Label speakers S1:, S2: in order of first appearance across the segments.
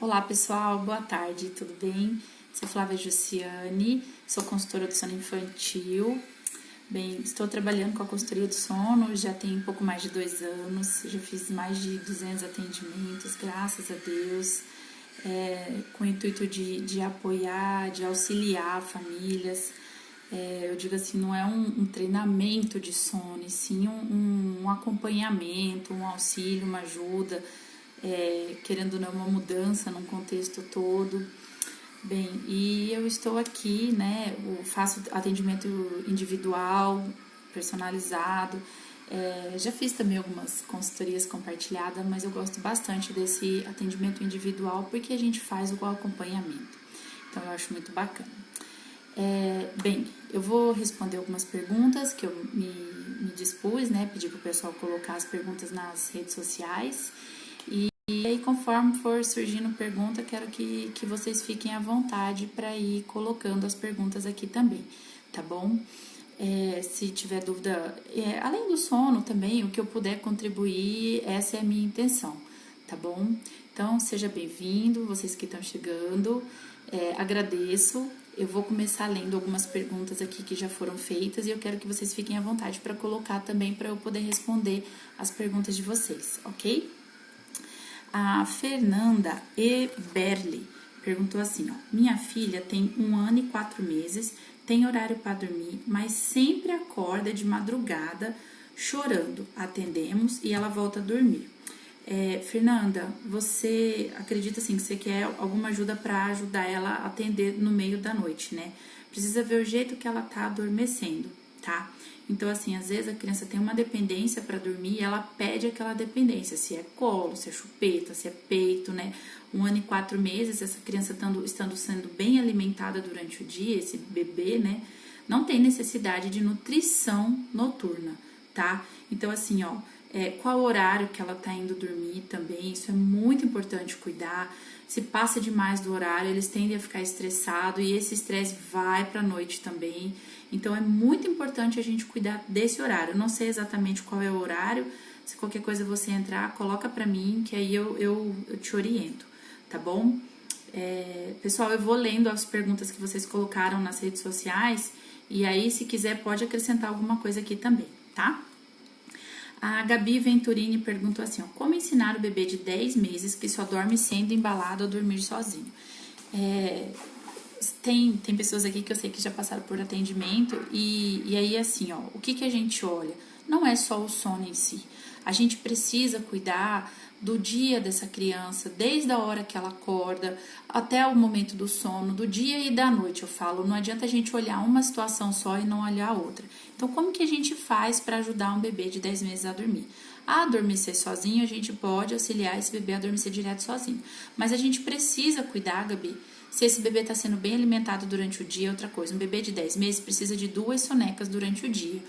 S1: Olá pessoal, boa tarde, tudo bem? Sou Flávia Jussiane, sou consultora do sono infantil. Bem, estou trabalhando com a consultoria do sono já tem um pouco mais de 2 anos, já fiz mais de 200 atendimentos, graças a Deus, com o intuito de apoiar, de auxiliar famílias. Eu digo assim, não é um treinamento de sono, e sim um acompanhamento, um auxílio, uma ajuda, querendo ou não, uma mudança num contexto todo. Bem, e eu estou aqui, né, eu faço atendimento individual, personalizado, já fiz também algumas consultorias compartilhadas, mas eu gosto bastante desse atendimento individual porque a gente faz o acompanhamento, então eu acho muito bacana. Bem, eu vou responder algumas perguntas que eu me dispus, né, pedi para o pessoal colocar as perguntas nas redes sociais. E aí, conforme for surgindo pergunta, quero que vocês fiquem à vontade para ir colocando as perguntas aqui também, tá bom? Se tiver dúvida, além do sono também, o que eu puder contribuir, essa é a minha intenção, tá bom? Então, seja bem-vindo, vocês que estão chegando, agradeço. Eu vou começar lendo algumas perguntas aqui que já foram feitas e eu quero que vocês fiquem à vontade para colocar também para eu poder responder as perguntas de vocês, ok? A Fernanda Eberli perguntou assim, ó, minha filha tem 1 ano e 4 meses, tem horário para dormir, mas sempre acorda de madrugada chorando. Atendemos e ela volta a dormir. Fernanda, você acredita assim que você quer alguma ajuda para ajudar ela a atender no meio da noite, né? Precisa ver o jeito que ela tá adormecendo, tá? Então, assim, às vezes a criança tem uma dependência para dormir e ela pede aquela dependência, se é colo, se é chupeta, se é peito, né? 1 ano e 4 meses, essa criança estando sendo bem alimentada durante o dia, esse bebê, né? Não tem necessidade de nutrição noturna, tá? Então, assim, ó, qual horário que ela tá indo dormir também, isso é muito importante cuidar. Se passa demais do horário, eles tendem a ficar estressados e esse estresse vai pra noite também. Então, é muito importante a gente cuidar desse horário. Eu não sei exatamente qual é o horário, se qualquer coisa você entrar, coloca pra mim, que aí eu te oriento, tá bom? Pessoal, eu vou lendo as perguntas que vocês colocaram nas redes sociais e aí, se quiser, pode acrescentar alguma coisa aqui também, tá? A Gabi Venturini perguntou assim, ó, como ensinar o bebê de 10 meses que só dorme sendo embalado a dormir sozinho? Tem pessoas aqui que eu sei que já passaram por atendimento e aí assim, ó, o que a gente olha? Não é só o sono em si. A gente precisa cuidar do dia dessa criança, desde a hora que ela acorda até o momento do sono, do dia e da noite, eu falo. Não adianta a gente olhar uma situação só e não olhar a outra. Então, como que a gente faz para ajudar um bebê de 10 meses a dormir? A adormecer sozinho, a gente pode auxiliar esse bebê a adormecer direto sozinho. Mas a gente precisa cuidar, Gabi, se esse bebê está sendo bem alimentado durante o dia, outra coisa. Um bebê de 10 meses precisa de 2 sonecas durante o dia.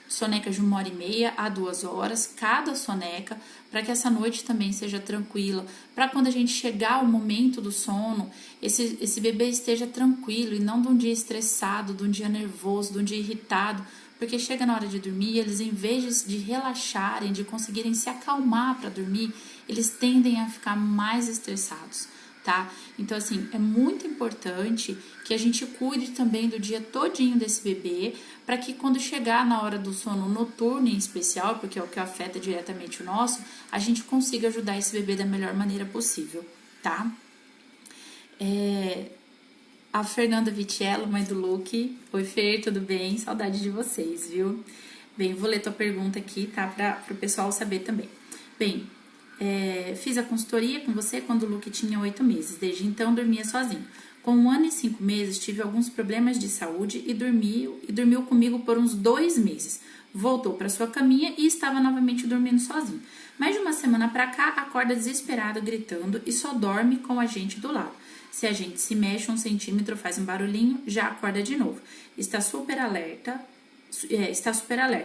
S1: Sonecas de 1h30 a 2 horas, cada soneca, para que essa noite também seja tranquila, para quando a gente chegar ao momento do sono, esse bebê esteja tranquilo e não de um dia estressado, de um dia nervoso, de um dia irritado, porque chega na hora de dormir, eles em vez de relaxarem, de conseguirem se acalmar para dormir, eles tendem a ficar mais estressados. Tá? Então, assim, é muito importante que a gente cuide também do dia todinho desse bebê, para que quando chegar na hora do sono noturno em especial, porque é o que afeta diretamente o nosso, a gente consiga ajudar esse bebê da melhor maneira possível, tá? A Fernanda Vitiello, mãe do Luke. Oi, Fer, tudo bem? Saudade de vocês, viu? Bem, vou ler tua pergunta aqui, tá? Para o pessoal saber também. Bem, fiz a consultoria com você quando o Luke tinha 8 meses. Desde então, dormia sozinho. Com 1 ano e 5 meses, tive alguns problemas de saúde e dormiu comigo por uns 2 meses. Voltou para sua caminha e estava novamente dormindo sozinho. Mais de uma semana para cá, acorda desesperado, gritando e só dorme com a gente do lado. Se a gente se mexe 1 centímetro, faz um barulhinho, já acorda de novo. Está super alerta,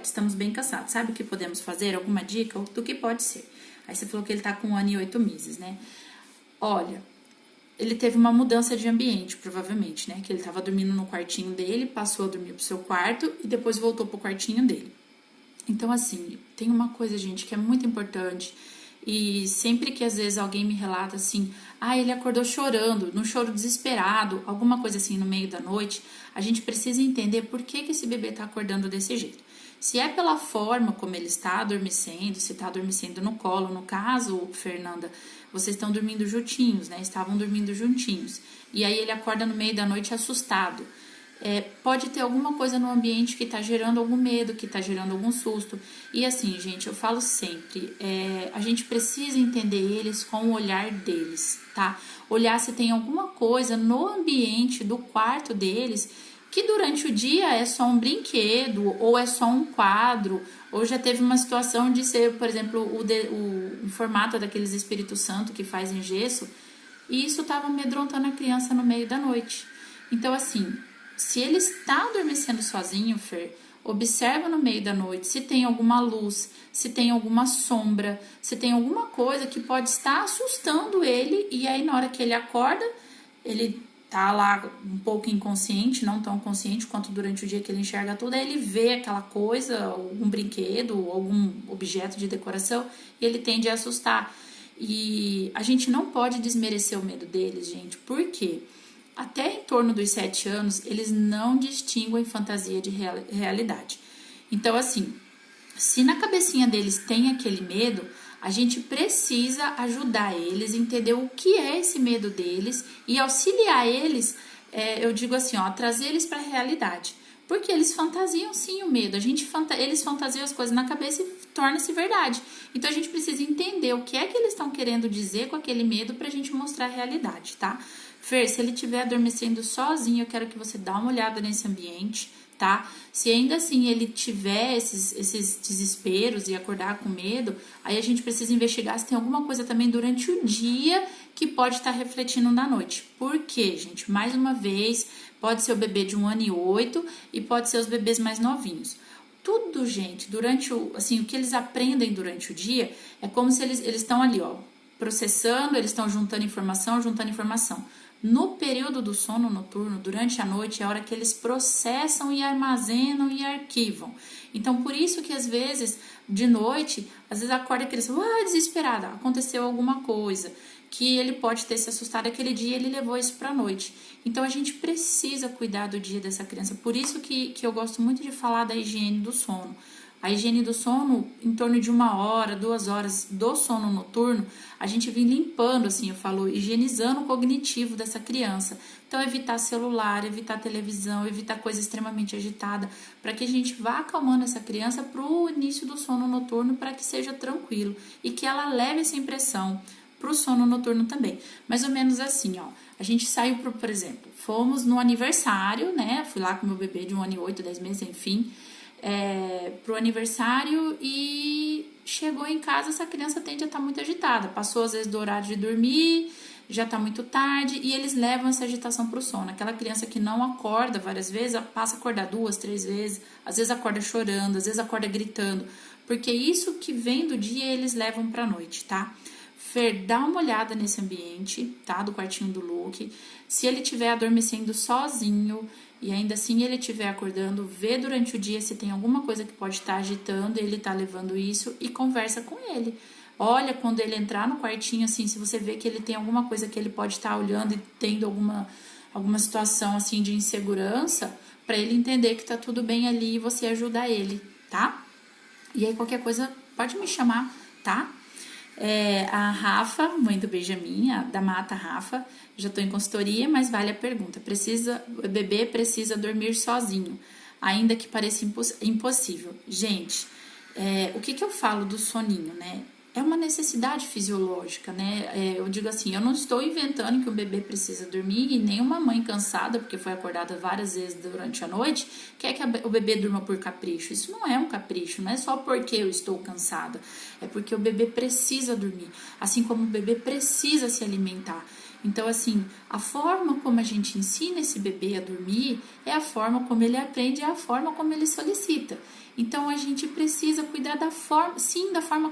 S1: estamos bem cansados. Sabe o que podemos fazer? Alguma dica do que pode ser? Aí você falou que ele tá com 1 ano e 8 meses, né? Olha, ele teve uma mudança de ambiente, provavelmente, né? Que ele tava dormindo no quartinho dele, passou a dormir pro seu quarto e depois voltou pro quartinho dele. Então, assim, tem uma coisa, gente, que é muito importante, E sempre que às vezes alguém me relata assim, ele acordou chorando, num choro desesperado, alguma coisa assim no meio da noite, a gente precisa entender por que esse bebê está acordando desse jeito. Se é pela forma como ele está adormecendo, se está adormecendo no colo, no caso, Fernanda, vocês estão dormindo juntinhos, né? Estavam dormindo juntinhos. E aí ele acorda no meio da noite assustado. Pode ter alguma coisa no ambiente que está gerando algum medo, que está gerando algum susto. E assim, gente, eu falo sempre, a gente precisa entender eles com o olhar deles, tá? Olhar se tem alguma coisa no ambiente do quarto deles que durante o dia é só um brinquedo, ou é só um quadro, ou já teve uma situação de ser, por exemplo, o formato daqueles Espírito Santo que faz em gesso, e isso estava amedrontando a criança no meio da noite. Então, assim, se ele está adormecendo sozinho, Fer, observa no meio da noite se tem alguma luz, se tem alguma sombra, se tem alguma coisa que pode estar assustando ele, e aí na hora que ele acorda, ele tá lá um pouco inconsciente, não tão consciente quanto durante o dia que ele enxerga tudo, aí ele vê aquela coisa, algum brinquedo, algum objeto de decoração, e ele tende a assustar. E a gente não pode desmerecer o medo deles, gente, por quê? Até em torno dos 7 anos, eles não distinguem fantasia de realidade. Então, assim, se na cabecinha deles tem aquele medo, a gente precisa ajudar eles a entender o que é esse medo deles e auxiliar eles, eu digo assim, trazer eles para a realidade. Porque eles fantasiam sim o medo, eles fantasiam as coisas na cabeça e torna-se verdade. Então a gente precisa entender o que é que eles estão querendo dizer com aquele medo para a gente mostrar a realidade, tá? Fer, se ele estiver adormecendo sozinho, eu quero que você dê uma olhada nesse ambiente, tá? Se ainda assim ele tiver esses desesperos e acordar com medo, aí a gente precisa investigar se tem alguma coisa também durante o dia que pode estar refletindo na noite. Por quê, gente? Mais uma vez, pode ser o bebê de 1 ano e 8 e pode ser os bebês mais novinhos. Tudo, gente, durante o que eles aprendem durante o dia é como se eles estão ali, processando, eles estão juntando informação. No período do sono noturno, durante a noite, é a hora que eles processam e armazenam e arquivam. Então, por isso que às vezes, de noite, às vezes acorda aquele desesperada, aconteceu alguma coisa, que ele pode ter se assustado aquele dia e ele levou isso para a noite. Então, a gente precisa cuidar do dia dessa criança. Por isso que eu gosto muito de falar da higiene do sono. A higiene do sono, em torno de 1 hora, 2 horas do sono noturno, a gente vem limpando, eu falo, higienizando o cognitivo dessa criança. Então, evitar celular, evitar televisão, evitar coisa extremamente agitada, para que a gente vá acalmando essa criança para o início do sono noturno, para que seja tranquilo e que ela leve essa impressão para o sono noturno também. Mais ou menos assim, a gente saiu, por exemplo, fomos no aniversário, né? Fui lá com meu bebê de 1 ano e 8, 10 meses, enfim, pro aniversário, e chegou em casa, essa criança tende a estar muito agitada, passou às vezes do horário de dormir, já está muito tarde, e eles levam essa agitação para o sono. Aquela criança que não acorda várias vezes, passa a acordar 2, 3 vezes, às vezes acorda chorando, às vezes acorda gritando, porque isso que vem do dia eles levam para a noite, tá? Fer, dá uma olhada nesse ambiente, tá? Do quartinho do Luke. Se ele estiver adormecendo sozinho e ainda assim ele estiver acordando, vê durante o dia se tem alguma coisa que pode estar agitando, ele tá levando isso, e conversa com ele. Olha, quando ele entrar no quartinho, se você vê que ele tem alguma coisa que ele pode estar olhando e tendo alguma situação de insegurança, para ele entender que tá tudo bem ali e você ajudar ele, tá? E aí qualquer coisa pode me chamar, tá? A Rafa, mãe do Benjamin, da Mata Rafa, já estou em consultoria, mas vale a pergunta. O bebê precisa dormir sozinho, ainda que pareça impossível. Gente, o que eu falo do soninho, né? É uma necessidade fisiológica, né? Eu digo assim, eu não estou inventando que o bebê precisa dormir, e nem uma mãe cansada, porque foi acordada várias vezes durante a noite, quer que o bebê durma por capricho. Isso não é um capricho, não é só porque eu estou cansada, é porque o bebê precisa dormir, assim como o bebê precisa se alimentar. Então, a forma como a gente ensina esse bebê a dormir é a forma como ele aprende, é a forma como ele solicita. Então, a gente precisa cuidar da forma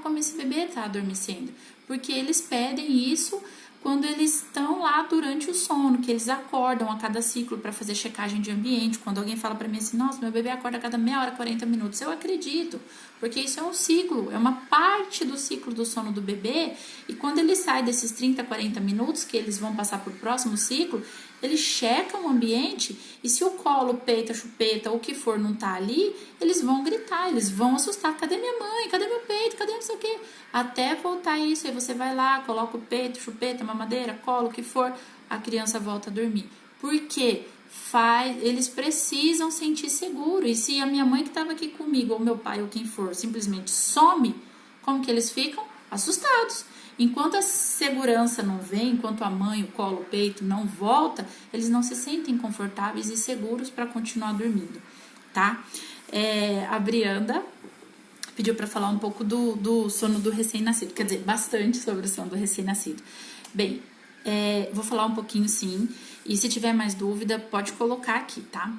S1: como esse bebê está adormecendo, porque eles pedem isso quando eles estão lá durante o sono, que eles acordam a cada ciclo para fazer checagem de ambiente. Quando alguém fala para mim assim, nossa, meu bebê acorda a cada meia hora, 40 minutos, eu acredito, porque isso é um ciclo, é uma parte do ciclo do sono do bebê, e quando ele sai desses 30, 40 minutos, que eles vão passar para o próximo ciclo, eles checam o ambiente, e se o colo, peito, a chupeta, ou o que for não tá ali, eles vão gritar, eles vão assustar, cadê minha mãe, cadê meu peito, cadê não sei o quê, até voltar isso, aí você vai lá, coloca o peito, chupeta, mamadeira, colo, o que for, a criança volta a dormir. Por quê? Eles precisam sentir seguro, e se a minha mãe que estava aqui comigo, ou meu pai, ou quem for, simplesmente some, como que eles ficam? Assustados. Enquanto a segurança não vem, enquanto a mãe, o colo, o peito não volta, eles não se sentem confortáveis e seguros para continuar dormindo, tá? A Brianda pediu para falar um pouco do sono do recém-nascido, quer dizer, bastante sobre o sono do recém-nascido. Bem, vou falar um pouquinho sim, e se tiver mais dúvida, pode colocar aqui, tá?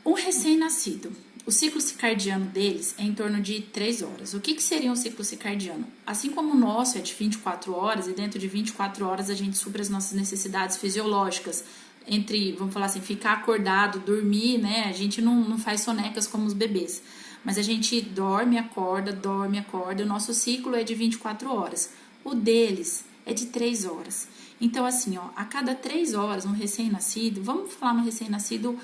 S1: Um recém-nascido, o ciclo circadiano deles é em torno de 3 horas. O que seria um ciclo circadiano? Assim como o nosso é de 24 horas, e dentro de 24 horas a gente supre as nossas necessidades fisiológicas, entre, vamos falar assim, ficar acordado, dormir, né? A gente não faz sonecas como os bebês, mas a gente dorme, acorda, o nosso ciclo é de 24 horas. O deles é de 3 horas. Então, assim, ó, a cada 3 horas, um recém-nascido, vamos falar no recém-nascido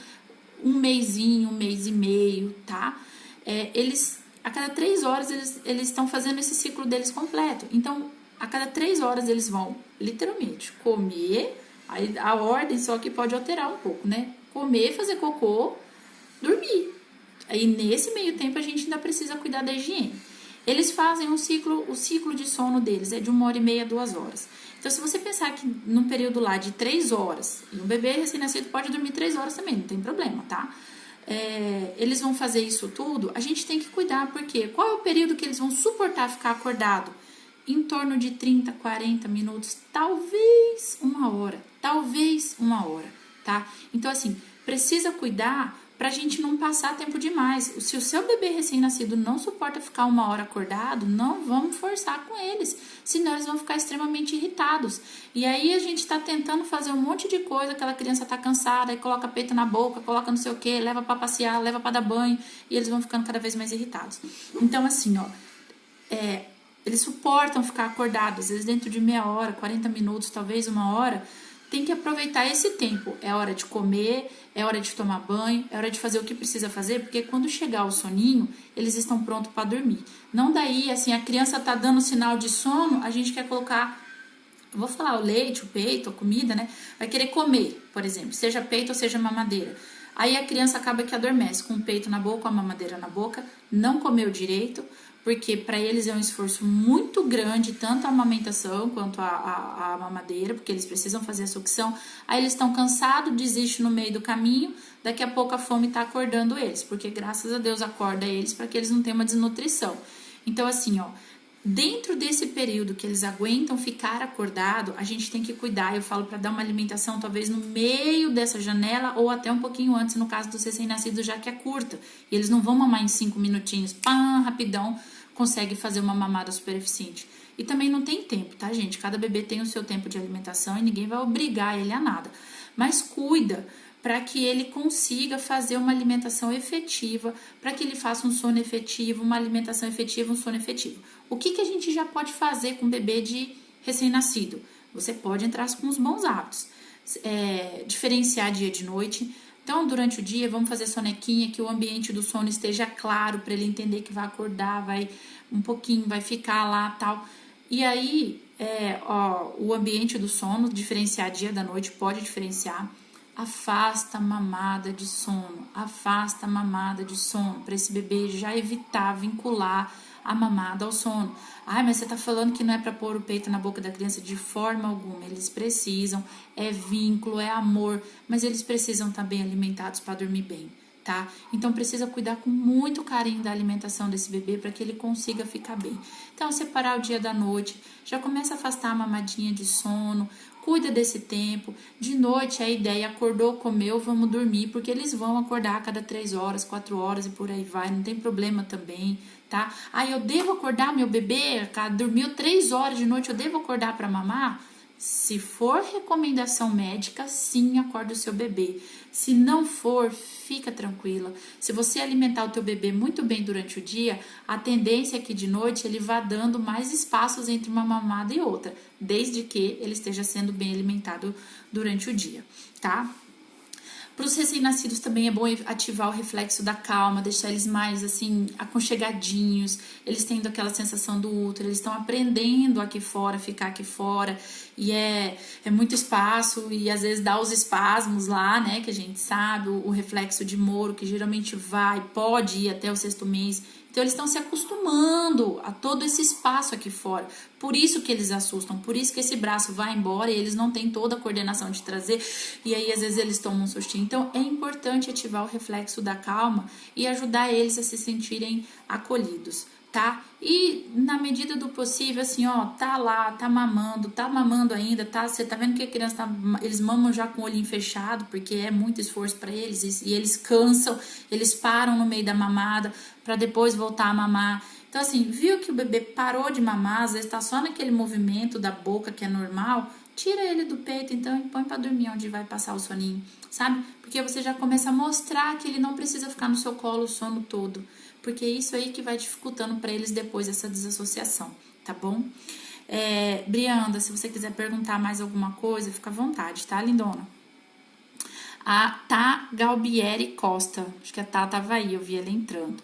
S1: um mêsinho, um mês e meio, tá? A cada 3 horas, eles estão fazendo esse ciclo deles completo. Então, a cada 3 horas, eles vão, literalmente, comer, aí a ordem só que pode alterar um pouco, né? Comer, fazer cocô, dormir. Aí, nesse meio tempo, a gente ainda precisa cuidar da higiene. Eles fazem o ciclo de sono deles é de 1h30 a 2 horas. Então, se você pensar que num período lá de 3 horas, e um bebê recém-nascido pode dormir 3 horas também, não tem problema, tá? Eles vão fazer isso tudo, a gente tem que cuidar, porque qual é o período que eles vão suportar ficar acordado? Em torno de 30, 40 minutos, talvez 1 hora, tá? Então, assim, precisa cuidar pra gente não passar tempo demais. Se o seu bebê recém-nascido não suporta ficar 1 hora acordado, não vamos forçar com eles, senão eles vão ficar extremamente irritados. E aí a gente tá tentando fazer um monte de coisa, aquela criança tá cansada, aí coloca peito na boca, coloca não sei o que, leva pra passear, leva pra dar banho, e eles vão ficando cada vez mais irritados. Então, assim, ó, eles suportam ficar acordados, às vezes dentro de meia hora, 40 minutos, talvez 1 hora. Tem que aproveitar esse tempo. É hora de comer, é hora de tomar banho, é hora de fazer o que precisa fazer, porque quando chegar o soninho, eles estão prontos para dormir. Não daí, assim, a criança tá dando sinal de sono, a gente quer colocar, eu vou falar, o leite, o peito, a comida, né? Vai querer comer, por exemplo, seja peito ou seja mamadeira. Aí a criança acaba que adormece com o peito na boca, com a mamadeira na boca, não comeu direito, porque para eles é um esforço muito grande, tanto a amamentação quanto a mamadeira, porque eles precisam fazer a sucção. Aí eles estão cansados, desistem no meio do caminho, daqui a pouco a fome está acordando eles, porque graças a Deus acorda eles para que eles não tenham uma desnutrição. Então, assim, ó, dentro desse período que eles aguentam ficar acordado, a gente tem que cuidar. Eu falo para dar uma alimentação talvez no meio dessa janela ou até um pouquinho antes, no caso dos recém-nascidos, já que é curta. E eles não vão mamar em 5 minutinhos, pam, rapidão, consegue fazer uma mamada super eficiente. E também não tem tempo, tá, gente? Cada bebê tem o seu tempo de alimentação e ninguém vai obrigar ele a nada. Mas cuida para que ele consiga fazer uma alimentação efetiva, para que ele faça um sono efetivo, uma alimentação efetiva, um sono efetivo. O que a gente já pode fazer com um bebê de recém-nascido? Você pode entrar com os bons hábitos, diferenciar dia de noite. Então, durante o dia, vamos fazer sonequinha, que o ambiente do sono esteja claro, para ele entender que vai acordar, vai um pouquinho, vai ficar lá, tal. E aí, o ambiente do sono, diferenciar dia da noite, pode diferenciar. Afasta a mamada de sono, para esse bebê já evitar vincular a mamada ao sono. Ai, mas você tá falando que não é para pôr o peito na boca da criança? De forma alguma, eles precisam, é vínculo, é amor, mas eles precisam estar bem alimentados para dormir bem, tá? Então precisa cuidar com muito carinho da alimentação desse bebê para que ele consiga ficar bem. Então, separar o dia da noite, já começa a afastar a mamadinha de sono, cuida desse tempo. De noite, a ideia, acordou, comeu, vamos dormir, porque eles vão acordar a cada 3 horas, 4 horas e por aí vai, não tem problema também, tá? Eu devo acordar meu bebê, dormiu 3 horas de noite, eu devo acordar para mamar? Se for recomendação médica, sim, acorde o seu bebê. Se não for, fica tranquila. Se você alimentar o teu bebê muito bem durante o dia, a tendência é que de noite ele vá dando mais espaços entre uma mamada e outra, desde que ele esteja sendo bem alimentado durante o dia, tá? Para os recém-nascidos também é bom ativar o reflexo da calma, deixar eles mais assim aconchegadinhos, eles tendo aquela sensação do útero, eles estão aprendendo aqui fora, ficar aqui fora, e é muito espaço, e às vezes dá os espasmos lá, né, que a gente sabe, o reflexo de Moro, que geralmente pode ir até o 6º mês. Então, eles estão se acostumando a todo esse espaço aqui fora. Por isso que eles assustam, por isso que esse braço vai embora e eles não têm toda a coordenação de trazer. E aí, às vezes, eles tomam um sustinho. Então, é importante ativar o reflexo da calma e ajudar eles a se sentirem acolhidos, tá? E na medida do possível, assim, ó, tá lá, tá mamando ainda, tá? Você tá vendo que a criança eles mamam já com o olhinho fechado, porque é muito esforço para eles e eles cansam, eles param no meio da mamada para depois voltar a mamar. Então, assim, viu que o bebê parou de mamar, às vezes tá só naquele movimento da boca que é normal, tira ele do peito, então, e põe para dormir onde vai passar o soninho, sabe? Porque você já começa a mostrar que ele não precisa ficar no seu colo o sono todo, porque é isso aí que vai dificultando para eles depois essa desassociação, tá bom? Brianda, se você quiser perguntar mais alguma coisa, fica à vontade, tá, lindona? A Tá Galbieri Costa, acho que a Tá tava aí, eu vi ela entrando.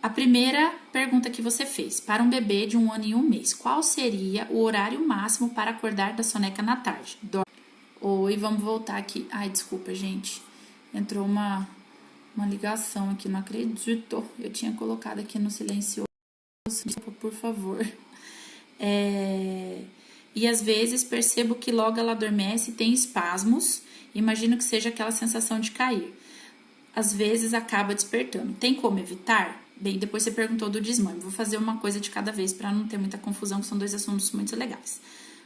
S1: A primeira pergunta que você fez, para um bebê de 1 ano e 1 mês, qual seria o horário máximo para acordar da soneca na tarde? Oi, vamos voltar aqui. Ai, desculpa, gente. Entrou uma ligação aqui, não acredito. Eu tinha colocado aqui no silencioso. Desculpa, por favor. E às vezes percebo que logo ela adormece e tem espasmos. Imagino que seja aquela sensação de cair. Às vezes acaba despertando. Tem como evitar? Bem, depois você perguntou do desmame. Vou fazer uma coisa de cada vez para não ter muita confusão, que são 2 assuntos muito legais.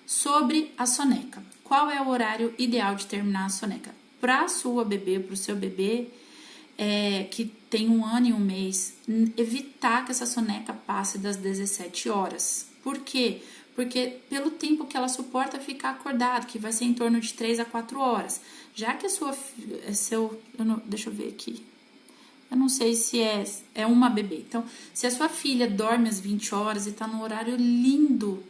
S1: Sobre a soneca. Qual é o horário ideal de terminar a soneca? Para a sua bebê, para o seu bebê, que tem 1 ano e 1 mês, evitar que essa soneca passe das 17 horas. Por quê? Porque pelo tempo que ela suporta ficar acordada, que vai ser em torno de 3 a 4 horas. Já que a sua... deixa eu ver aqui. Eu não sei se é uma bebê. Então, se a sua filha dorme às 20 horas e tá no horário lindo,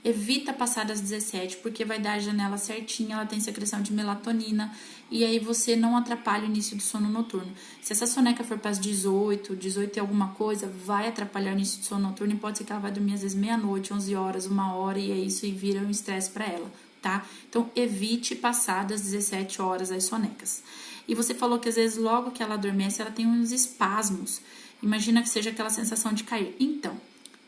S1: evita passar das 17, porque vai dar a janela certinha, ela tem secreção de melatonina, e aí você não atrapalha o início do sono noturno. Se essa soneca for para as 18 e alguma coisa, vai atrapalhar o início do sono noturno, e pode ser que ela vai dormir às vezes meia-noite, 11 horas, 1 hora, e é isso, e vira um estresse para ela, tá? Então, evite passar das 17 horas as sonecas. E você falou que às vezes logo que ela adormece, ela tem uns espasmos. Imagina que seja aquela sensação de cair. Então,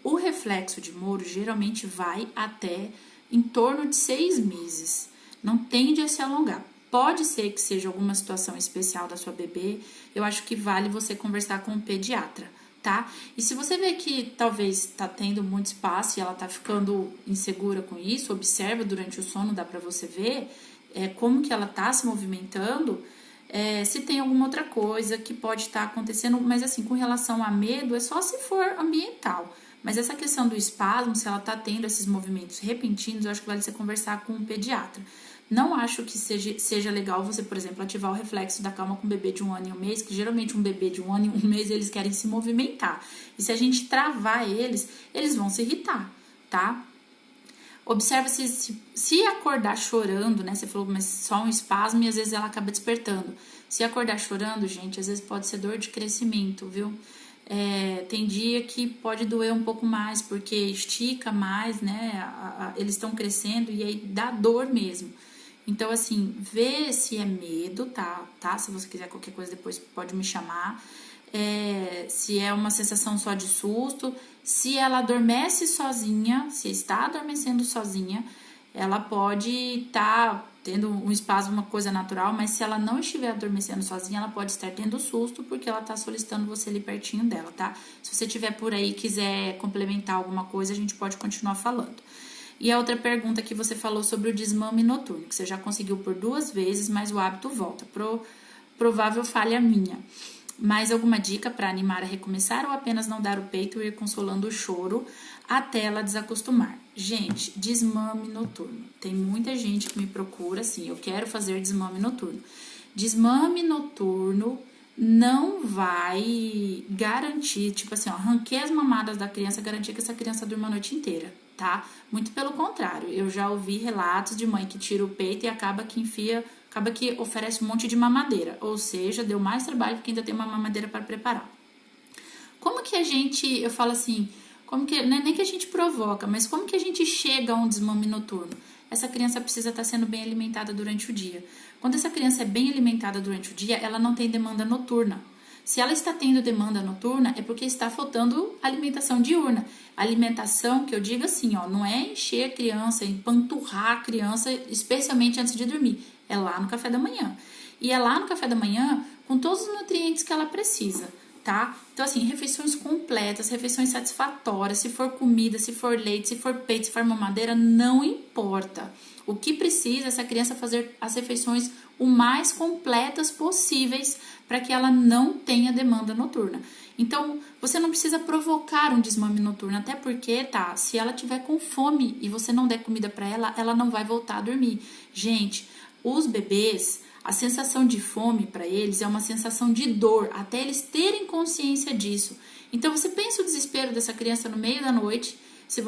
S1: o reflexo de Moro geralmente vai até em torno de 6 meses. Não tende a se alongar. Pode ser que seja alguma situação especial da sua bebê. Eu acho que vale você conversar com um pediatra, tá? E se você vê que talvez tá tendo muito espaço e ela tá ficando insegura com isso, observa durante o sono, dá pra você ver como que ela tá se movimentando, se tem alguma outra coisa que pode estar acontecendo, mas assim, com relação a medo, é só se for ambiental. Mas essa questão do espasmo, se ela tá tendo esses movimentos repentinos, eu acho que vale você conversar com um pediatra. Não acho que seja legal você, por exemplo, ativar o reflexo da calma com um bebê de 1 ano e 1 mês, que geralmente um bebê de 1 ano e 1 mês, eles querem se movimentar. E se a gente travar eles vão se irritar, tá? Observa se acordar chorando, né? Você falou, mas só um espasmo e às vezes ela acaba despertando. Se acordar chorando, gente, às vezes pode ser dor de crescimento, viu? Tem dia que pode doer um pouco mais, porque estica mais, né? Eles estão crescendo e aí dá dor mesmo. Então, assim, vê se é medo, tá? Se você quiser qualquer coisa depois pode me chamar. Se é uma sensação só de susto, se ela adormece sozinha, se está adormecendo sozinha, ela pode estar tendo um espasmo, uma coisa natural, mas se ela não estiver adormecendo sozinha, ela pode estar tendo susto porque ela está solicitando você ali pertinho dela, tá? Se você estiver por aí e quiser complementar alguma coisa, a gente pode continuar falando. E a outra pergunta que você falou sobre o desmame noturno, que você já conseguiu por 2 vezes, mas o hábito volta. Provável falha minha. Mais alguma dica para animar a recomeçar ou apenas não dar o peito e ir consolando o choro até ela desacostumar? Gente, desmame noturno. Tem muita gente que me procura assim, eu quero fazer desmame noturno. Desmame noturno não vai garantir, tipo assim, ó, arranquei as mamadas da criança, garantir que essa criança durma a noite inteira, tá? Muito pelo contrário, eu já ouvi relatos de mãe que tira o peito e acaba que oferece um monte de mamadeira, ou seja, deu mais trabalho porque ainda tem uma mamadeira para preparar. Como que a gente, eu falo assim, como que, não é nem que a gente provoca, mas como que a gente chega a um desmame noturno? Essa criança precisa estar sendo bem alimentada durante o dia. Quando essa criança é bem alimentada durante o dia, ela não tem demanda noturna. Se ela está tendo demanda noturna, é porque está faltando alimentação diurna. Alimentação, que eu digo assim, ó, não é encher a criança, empanturrar a criança, especialmente antes de dormir. É lá no café da manhã. E é lá no café da manhã com todos os nutrientes que ela precisa, tá? Então, assim, refeições completas, refeições satisfatórias, se for comida, se for leite, se for peito, se for mamadeira, não importa. O que precisa é essa criança fazer as refeições o mais completas possíveis para que ela não tenha demanda noturna. Então, você não precisa provocar um desmame noturno, até porque, tá, se ela tiver com fome e você não der comida para ela, ela não vai voltar a dormir. Gente, os bebês, a sensação de fome para eles é uma sensação de dor, até eles terem consciência disso. Então, você pensa o desespero dessa criança no meio da noite. Se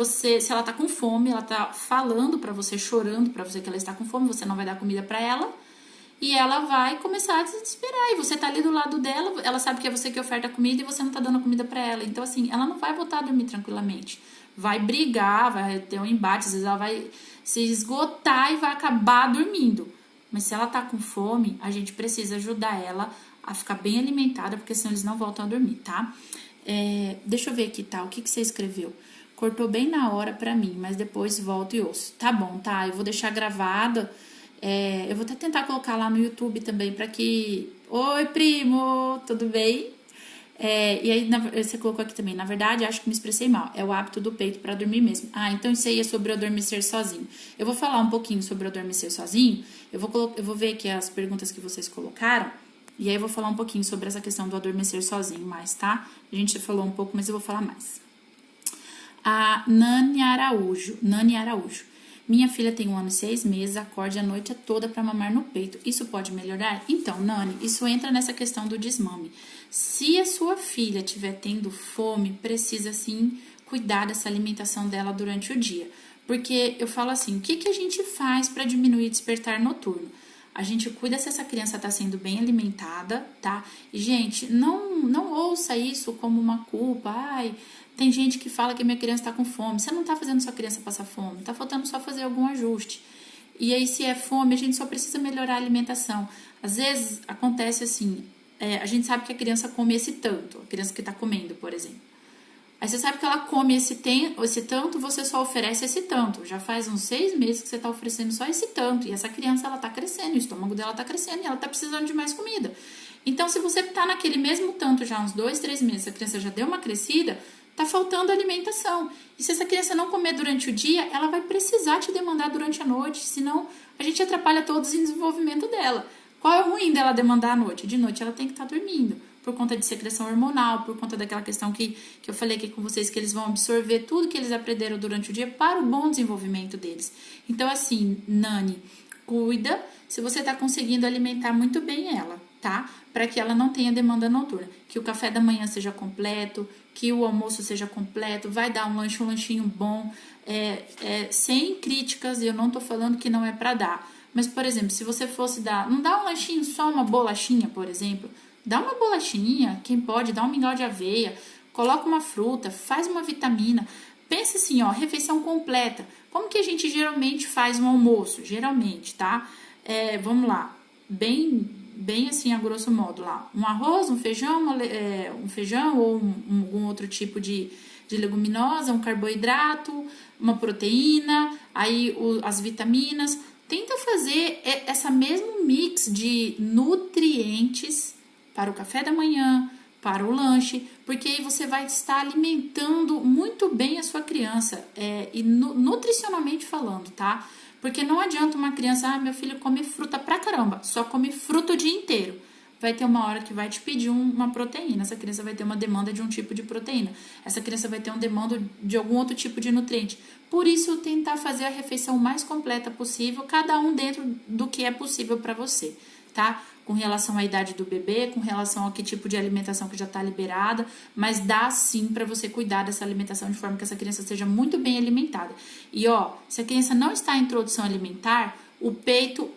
S1: ela tá com fome, ela tá falando para você, chorando para você que ela está com fome, você não vai dar comida para ela, e ela vai começar a se desesperar. E você tá ali do lado dela, ela sabe que é você que oferta comida e você não tá dando comida para ela. Então, assim, ela não vai voltar a dormir tranquilamente. Vai brigar, vai ter um embate, às vezes ela vai se esgotar e vai acabar dormindo. Mas se ela tá com fome, a gente precisa ajudar ela a ficar bem alimentada, porque senão eles não voltam a dormir, tá? Deixa eu ver aqui, tá? O que você escreveu? Cortou bem na hora pra mim, mas depois volto e ouço. Tá bom, tá? Eu vou deixar gravado. Eu vou até tentar colocar lá no YouTube também pra que... Oi, primo! Tudo bem? E aí você colocou aqui também, na verdade, acho que me expressei mal. É o hábito do peito para dormir mesmo. Ah, então isso aí é sobre o adormecer sozinho. Eu vou falar um pouquinho sobre o adormecer sozinho. Eu vou ver aqui as perguntas que vocês colocaram. E aí eu vou falar um pouquinho sobre essa questão do adormecer sozinho mais, tá? A gente já falou um pouco, mas eu vou falar mais. A Nani Araújo. Minha filha tem 1 ano e 6 meses, acorde a noite toda para mamar no peito. Isso pode melhorar? Então, Nani, isso entra nessa questão do desmame. Se a sua filha estiver tendo fome, precisa sim cuidar dessa alimentação dela durante o dia. Porque eu falo assim, o que a gente faz para diminuir o despertar noturno? A gente cuida se essa criança está sendo bem alimentada, tá? E, gente, não ouça isso como uma culpa. Ai, tem gente que fala que minha criança está com fome. Você não está fazendo sua criança passar fome. Está faltando só fazer algum ajuste. E aí, se é fome, a gente só precisa melhorar a alimentação. Às vezes, acontece assim, a gente sabe que a criança come esse tanto. A criança que está comendo, por exemplo. Aí você sabe que ela come esse tanto, você só oferece esse tanto. Já faz uns 6 meses que você está oferecendo só esse tanto. E essa criança, ela tá crescendo, o estômago dela tá crescendo e ela tá precisando de mais comida. Então, se você tá naquele mesmo tanto já uns 2, 3 meses, a criança já deu uma crescida, tá faltando alimentação. E se essa criança não comer durante o dia, ela vai precisar te demandar durante a noite, senão a gente atrapalha todo o desenvolvimento dela. Qual é o ruim dela demandar à noite? De noite ela tem que estar dormindo, por conta de secreção hormonal, por conta daquela questão que eu falei aqui com vocês, que eles vão absorver tudo que eles aprenderam durante o dia para o bom desenvolvimento deles. Então, assim, Nani, cuida se você está conseguindo alimentar muito bem ela, tá? Para que ela não tenha demanda noturna. Que o café da manhã seja completo, que o almoço seja completo, vai dar um lanchinho bom, sem críticas, e eu não tô falando que não é para dar. Mas, por exemplo, se você fosse dar, não dá um lanchinho, só uma bolachinha, por exemplo, dá uma bolachinha, quem pode, dá um mingau de aveia, coloca uma fruta, faz uma vitamina. Pensa assim, ó, refeição completa. Como que a gente geralmente faz um almoço? Geralmente, tá? Vamos lá, bem assim, a grosso modo lá. Um arroz, um feijão ou algum outro tipo de leguminosa, um carboidrato, uma proteína, aí as vitaminas. Tenta fazer essa mesmo mix de nutrientes para o café da manhã, para o lanche, porque aí você vai estar alimentando muito bem a sua criança, e nutricionalmente falando, tá? Porque não adianta uma criança, meu filho come fruta pra caramba, só come fruta o dia inteiro. vai ter uma hora que vai te pedir uma proteína. Essa criança vai ter uma demanda de um tipo de proteína. Essa criança vai ter uma demanda de algum outro tipo de nutriente. Por isso, tentar fazer a refeição mais completa possível, cada um dentro do que é possível para você, tá? Com relação à idade do bebê, com relação a que tipo de alimentação que já está liberada, mas dá sim para você cuidar dessa alimentação de forma que essa criança seja muito bem alimentada. E ó, se a criança não está em introdução alimentar, o peito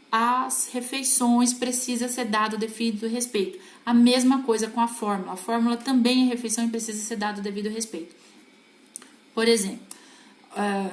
S1: as refeições precisa ser dado devido respeito. A mesma coisa com a fórmula. A fórmula também é refeição e precisa ser dado devido respeito. Por exemplo,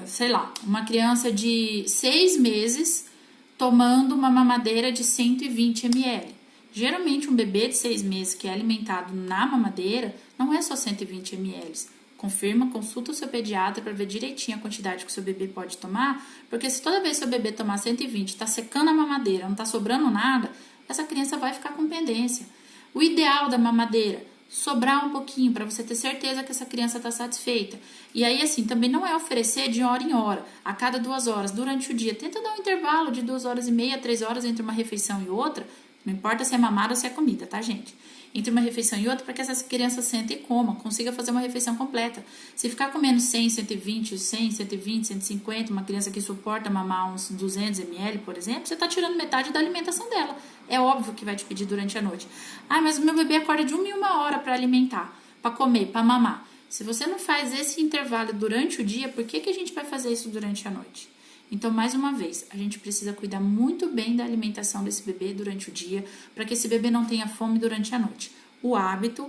S1: sei lá, uma criança de 6 meses tomando uma mamadeira de 120 ml. Geralmente um bebê de 6 meses que é alimentado na mamadeira não é só 120 ml. Confirma, consulta o seu pediatra para ver direitinho a quantidade que o seu bebê pode tomar, porque se toda vez que o seu bebê tomar 120, está secando a mamadeira, não está sobrando nada, essa criança vai ficar com pendência. O ideal da mamadeira, sobrar um pouquinho para você ter certeza que essa criança está satisfeita. E aí, assim, também não é oferecer de hora em hora, a cada 2 horas, durante o dia. Tenta dar um intervalo de 2 horas e meia, 3 horas entre uma refeição e outra. Não importa se é mamada ou se é comida, tá, gente? Entre uma refeição e outra, para que essa criança sente e coma, consiga fazer uma refeição completa. Se ficar comendo 100, 120, 100, 120, 150, uma criança que suporta mamar uns 200 ml, por exemplo, você está tirando metade da alimentação dela. É óbvio que vai te pedir durante a noite. Ah, mas o meu bebê acorda de 1 em 1 hora para alimentar, para comer, para mamar. Se você não faz esse intervalo durante o dia, por que a gente vai fazer isso durante a noite? Então, mais uma vez, a gente precisa cuidar muito bem da alimentação desse bebê durante o dia, para que esse bebê não tenha fome durante a noite. O hábito,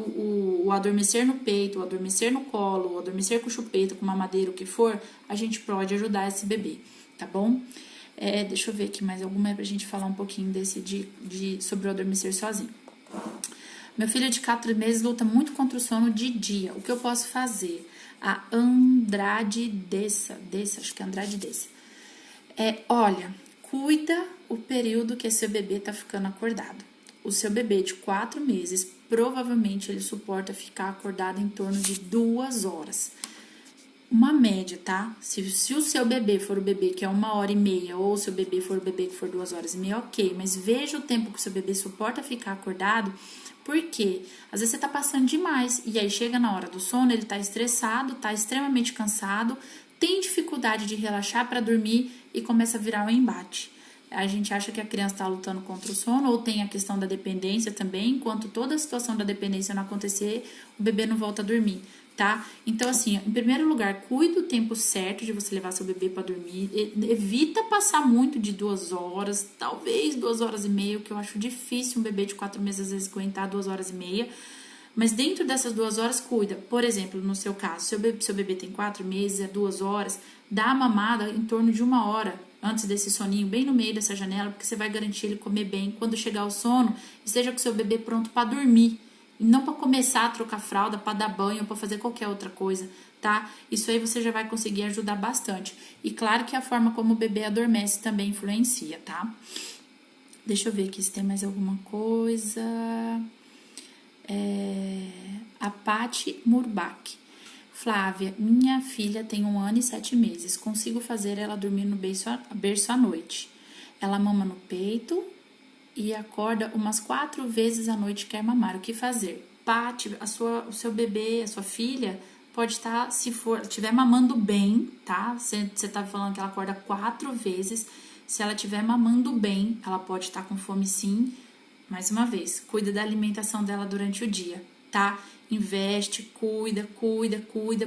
S1: o adormecer no peito, o adormecer no colo, o adormecer com chupeta, com mamadeira, o que for, a gente pode ajudar esse bebê, tá bom? Deixa eu ver aqui mais alguma pra gente falar um pouquinho sobre o adormecer sozinho. Meu filho de 4 meses luta muito contra o sono de dia. O que eu posso fazer? A Andrade Dessa, acho que é Andrade Dessa. Olha, cuida o período que seu bebê tá ficando acordado. O seu bebê de 4 meses, provavelmente ele suporta ficar acordado em torno de 2 horas. Uma média, tá? Se o seu bebê for o bebê que é 1h30, ou o seu bebê for o bebê que for 2h30, ok. Mas veja o tempo que o seu bebê suporta ficar acordado, porque às vezes você tá passando demais, e aí chega na hora do sono, ele tá estressado, tá extremamente cansado, tem dificuldade de relaxar para dormir e começa a virar um embate. A gente acha que a criança está lutando contra o sono, ou tem a questão da dependência também. Enquanto toda a situação da dependência não acontecer, o bebê não volta a dormir, tá? Então, assim, em primeiro lugar, cuide do tempo certo de você levar seu bebê para dormir. Evita passar muito de 2 horas, talvez 2h30, que eu acho difícil um bebê de 4 meses às vezes aguentar 2h30. Mas dentro dessas 2 horas, cuida. Por exemplo, no seu caso, seu bebê tem 4 meses, é 2 horas, dá a mamada em torno de 1 hora antes desse soninho, bem no meio dessa janela, porque você vai garantir ele comer bem. Quando chegar o sono, esteja com o seu bebê pronto para dormir. E não para começar a trocar fralda, para dar banho, para fazer qualquer outra coisa, tá? Isso aí você já vai conseguir ajudar bastante. E claro que a forma como o bebê adormece também influencia, tá? Deixa eu ver aqui se tem mais alguma coisa. A Paty Murbach. Flávia, minha filha tem 1 ano e 7 meses. Consigo fazer ela dormir no berço à noite. Ela mama no peito e acorda umas 4 vezes à noite, quer mamar. O que fazer? Paty, o seu bebê, a sua filha, pode estar, se estiver mamando bem, tá? Você tá falando que ela acorda 4 vezes. Se ela estiver mamando bem, ela pode estar com fome sim. Mais uma vez, cuida da alimentação dela durante o dia, tá? Investe, cuida,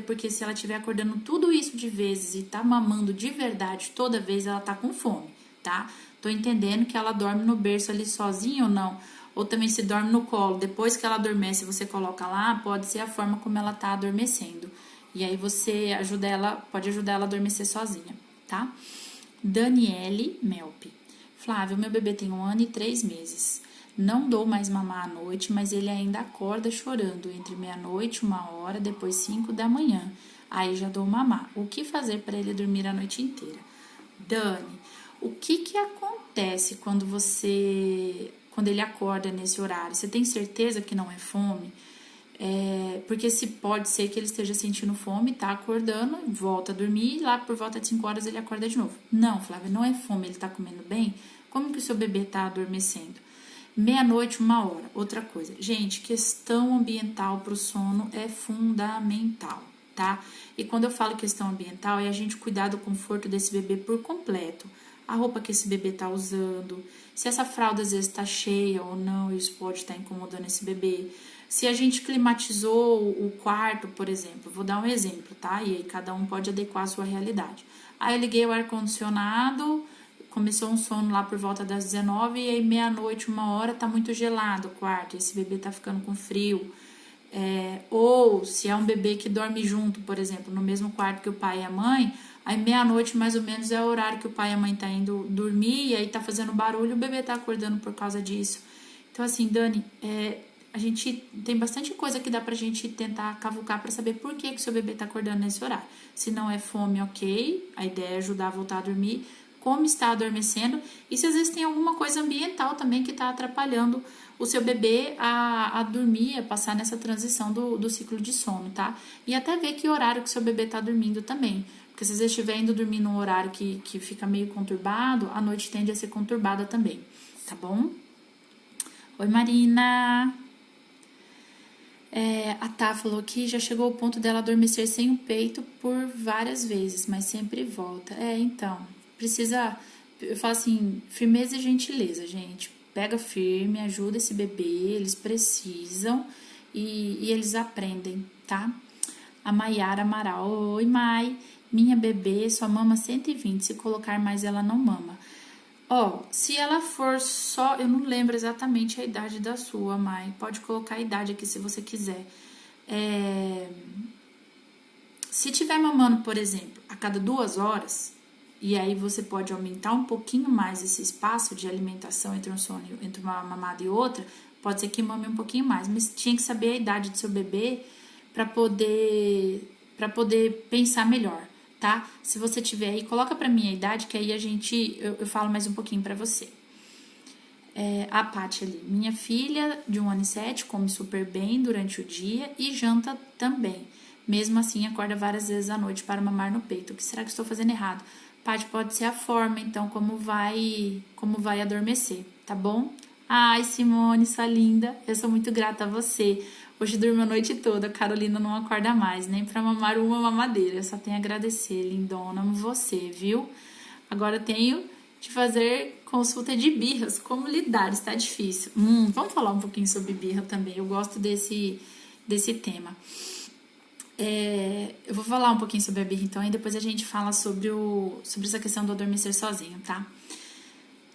S1: porque se ela estiver acordando tudo isso de vezes e tá mamando de verdade toda vez, ela tá com fome, tá? Tô entendendo que ela dorme no berço ali sozinha ou não, ou também se dorme no colo. Depois que ela adormece, você coloca lá, pode ser a forma como ela tá adormecendo. E aí você pode ajudar ela a adormecer sozinha, tá? Daniele Melpi. Flávia, meu bebê tem 1 ano e 3 meses. Não dou mais mamar à noite, mas ele ainda acorda chorando entre meia-noite, 1 hora, depois 5 da manhã. Aí já dou mamar. O que fazer para ele dormir a noite inteira? Dani, o que acontece quando ele acorda nesse horário? Você tem certeza que não é fome? Porque pode ser que ele esteja sentindo fome, tá acordando, volta a dormir e lá por volta de 5 horas ele acorda de novo. Não, Flávia, não é fome, ele tá comendo bem? Como que o seu bebê tá adormecendo? meia-noite, 1h. Outra coisa, gente, questão ambiental para o sono é fundamental, tá? E quando eu falo questão ambiental, é a gente cuidar do conforto desse bebê por completo. A roupa que esse bebê tá usando, se essa fralda às vezes tá cheia ou não, isso pode estar incomodando esse bebê. Se a gente climatizou o quarto, por exemplo, vou dar um exemplo, tá? E aí cada um pode adequar a sua realidade. Aí eu liguei o ar-condicionado, começou um sono lá por volta das 19 e aí meia-noite, 1h, tá muito gelado o quarto, esse bebê tá ficando com frio. Ou se é um bebê que dorme junto, por exemplo, no mesmo quarto que o pai e a mãe, aí meia-noite mais ou menos é o horário que o pai e a mãe tá indo dormir e aí tá fazendo barulho, o bebê tá acordando por causa disso. Então assim, Dani, a gente tem bastante coisa que dá pra gente tentar cavucar pra saber por que o seu bebê tá acordando nesse horário. Se não é fome, ok, a ideia é ajudar a voltar a dormir, como está adormecendo e se às vezes tem alguma coisa ambiental também que está atrapalhando o seu bebê a dormir, a passar nessa transição do ciclo de sono, tá? E até ver que horário que o seu bebê está dormindo também. Porque se você estiver indo dormir num horário que fica meio conturbado, a noite tende a ser conturbada também, tá bom? Oi, Marina! A Tá falou que já chegou ao ponto dela adormecer sem o peito por várias vezes, mas sempre volta. Então, precisa, eu falo assim, firmeza e gentileza, gente. Pega firme, ajuda esse bebê, eles precisam e eles aprendem, tá? A Maiara Amaral, oi Mai, minha bebê só mama 120, se colocar mais ela não mama. Se ela for só, eu não lembro exatamente a idade da sua, Mai, pode colocar a idade aqui se você quiser. Se tiver mamando, por exemplo, a cada 2 horas, e aí você pode aumentar um pouquinho mais esse espaço de alimentação entre um sono, entre uma mamada e outra, pode ser que mame um pouquinho mais, mas tinha que saber a idade do seu bebê para poder pensar melhor, tá? Se você tiver aí, coloca para mim a idade, que aí eu falo mais um pouquinho para você. A Paty ali, minha filha de 1 ano e 7 come super bem durante o dia e janta também. Mesmo assim, acorda várias vezes à noite para mamar no peito. O que será que estou fazendo errado? Paty, pode ser a forma, então, como vai adormecer, tá bom? Ai, Simone, sua linda, eu sou muito grata a você. Hoje dormi a noite toda, a Carolina não acorda mais, nem para mamar uma mamadeira. Eu só tenho a agradecer, lindona, amo você, viu? Agora eu tenho de fazer consulta de birras, como lidar, está difícil. Vamos falar um pouquinho sobre birra também, eu gosto desse tema. Eu vou falar um pouquinho sobre a birra então, e depois a gente fala sobre essa questão do adormecer sozinho, tá?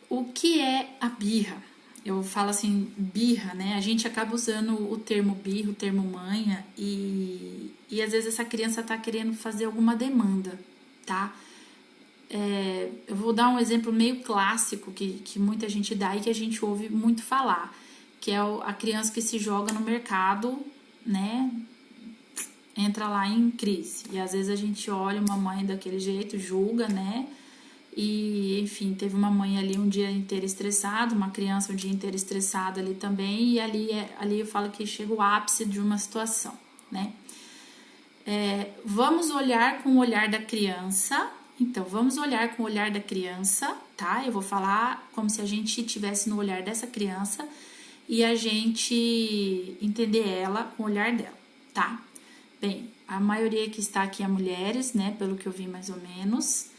S1: O que é a birra? Eu falo assim, birra, né? A gente acaba usando o termo birra, o termo manha, e às vezes essa criança tá querendo fazer alguma demanda, tá? Eu vou dar um exemplo meio clássico que muita gente dá e que a gente ouve muito falar, que é a criança que se joga no mercado, né? Entra lá em crise. E às vezes a gente olha uma mãe daquele jeito, julga, né? E, enfim, teve uma mãe ali um dia inteiro estressada, uma criança um dia inteiro estressada ali também, e ali eu falo que chega o ápice de uma situação, né? Vamos olhar com o olhar da criança. Então, vamos olhar com o olhar da criança, tá? Eu vou falar como se a gente estivesse no olhar dessa criança e a gente entender ela com o olhar dela, tá? Bem, a maioria que está aqui é mulheres, né? Pelo que eu vi mais ou menos.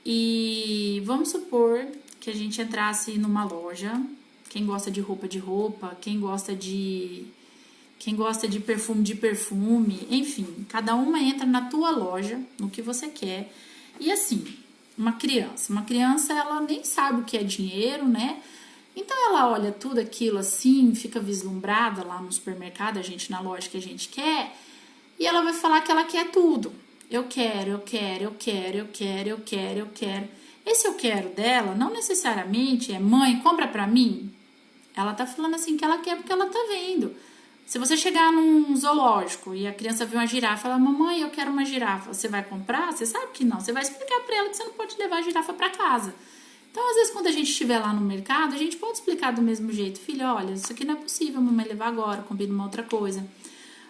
S1: E vamos supor que a gente entrasse numa loja, quem gosta de roupa, quem gosta de perfume, enfim, cada uma entra na tua loja, no que você quer. E assim, uma criança ela nem sabe o que é dinheiro, né? Então ela olha tudo aquilo assim, fica vislumbrada lá no supermercado, a gente na loja que a gente quer, e ela vai falar que ela quer tudo. Eu quero. Esse eu quero dela não necessariamente é mãe, compra pra mim. Ela tá falando assim que ela quer porque ela tá vendo. Se você chegar num zoológico e a criança vê uma girafa, ela, mamãe, eu quero uma girafa. Você vai comprar? Você sabe que não. Você vai explicar pra ela que você não pode levar a girafa pra casa. Então, às vezes, quando a gente estiver lá no mercado, a gente pode explicar do mesmo jeito. Filha, olha, isso aqui não é possível, mamãe, levar agora, combina uma outra coisa.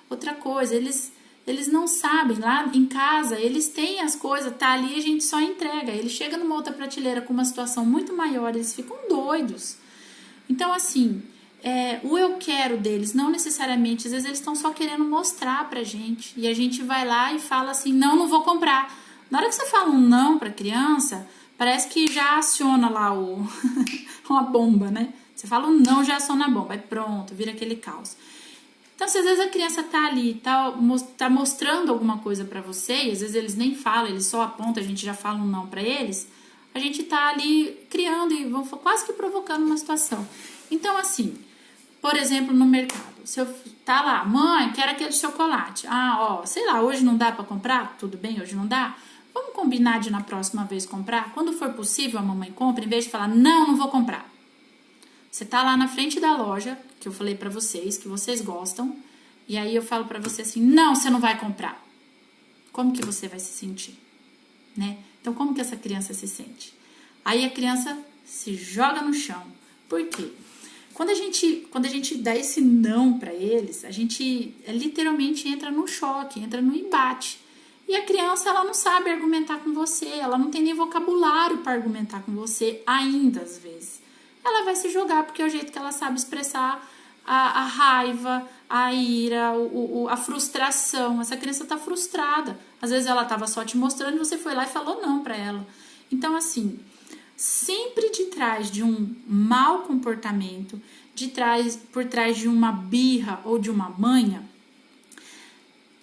S1: Outra coisa, eles não sabem, lá em casa, eles têm as coisas, tá ali, a gente só entrega. Ele chega numa outra prateleira com uma situação muito maior, eles ficam doidos. Então, assim, o eu quero deles, não necessariamente, às vezes eles estão só querendo mostrar pra gente, e a gente vai lá e fala assim, não vou comprar. Na hora que você fala um não pra criança, parece que já aciona lá uma bomba, né? Você fala um não, já aciona a bomba, aí pronto, vira aquele caos. Então, se às vezes a criança tá ali, tá mostrando alguma coisa pra você, e às vezes eles nem falam, eles só apontam, a gente já fala um não pra eles, a gente tá ali criando e vão quase que provocando uma situação. Então, assim, por exemplo, no mercado, se eu tá lá, mãe, quero aquele chocolate. Sei lá, hoje não dá pra comprar? Tudo bem, hoje não dá? Vamos combinar de na próxima vez comprar? Quando for possível, a mamãe compra, em vez de falar, não vou comprar. Você tá lá na frente da loja, que eu falei pra vocês, que vocês gostam, e aí eu falo pra você assim, não, você não vai comprar. Como que você vai se sentir? Né? Então, como que essa criança se sente? Aí a criança se joga no chão. Por quê? Quando a gente dá esse não pra eles, a gente literalmente entra no choque, entra no embate. E a criança, ela não sabe argumentar com você, ela não tem nem vocabulário para argumentar com você ainda, às vezes. Ela vai se jogar porque é o jeito que ela sabe expressar a raiva, a ira, a frustração. Essa criança tá frustrada. Às vezes ela tava só te mostrando e você foi lá e falou não pra ela. Então, assim, sempre de trás de um mau comportamento, por trás de uma birra ou de uma manha,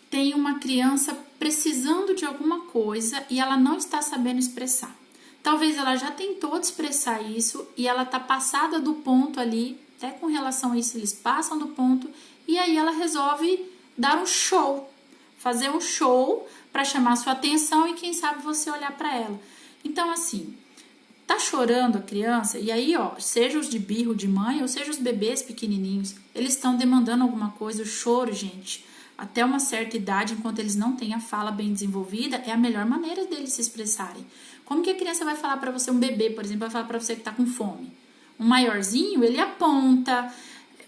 S1: tem uma criança precisando de alguma coisa e ela não está sabendo expressar. Talvez ela já tentou de expressar isso e ela tá passada do ponto ali, até com relação a isso, eles passam do ponto e aí ela resolve dar um show, fazer um show para chamar sua atenção e quem sabe você olhar para ela. Então, assim, tá chorando a criança e aí, seja os de birro de mãe ou seja os bebês pequenininhos, eles estão demandando alguma coisa. O choro, gente, até uma certa idade, enquanto eles não têm a fala bem desenvolvida, é a melhor maneira deles se expressarem. Como que a criança vai falar para você, um bebê, por exemplo, vai falar para você que tá com fome? Um maiorzinho, ele aponta,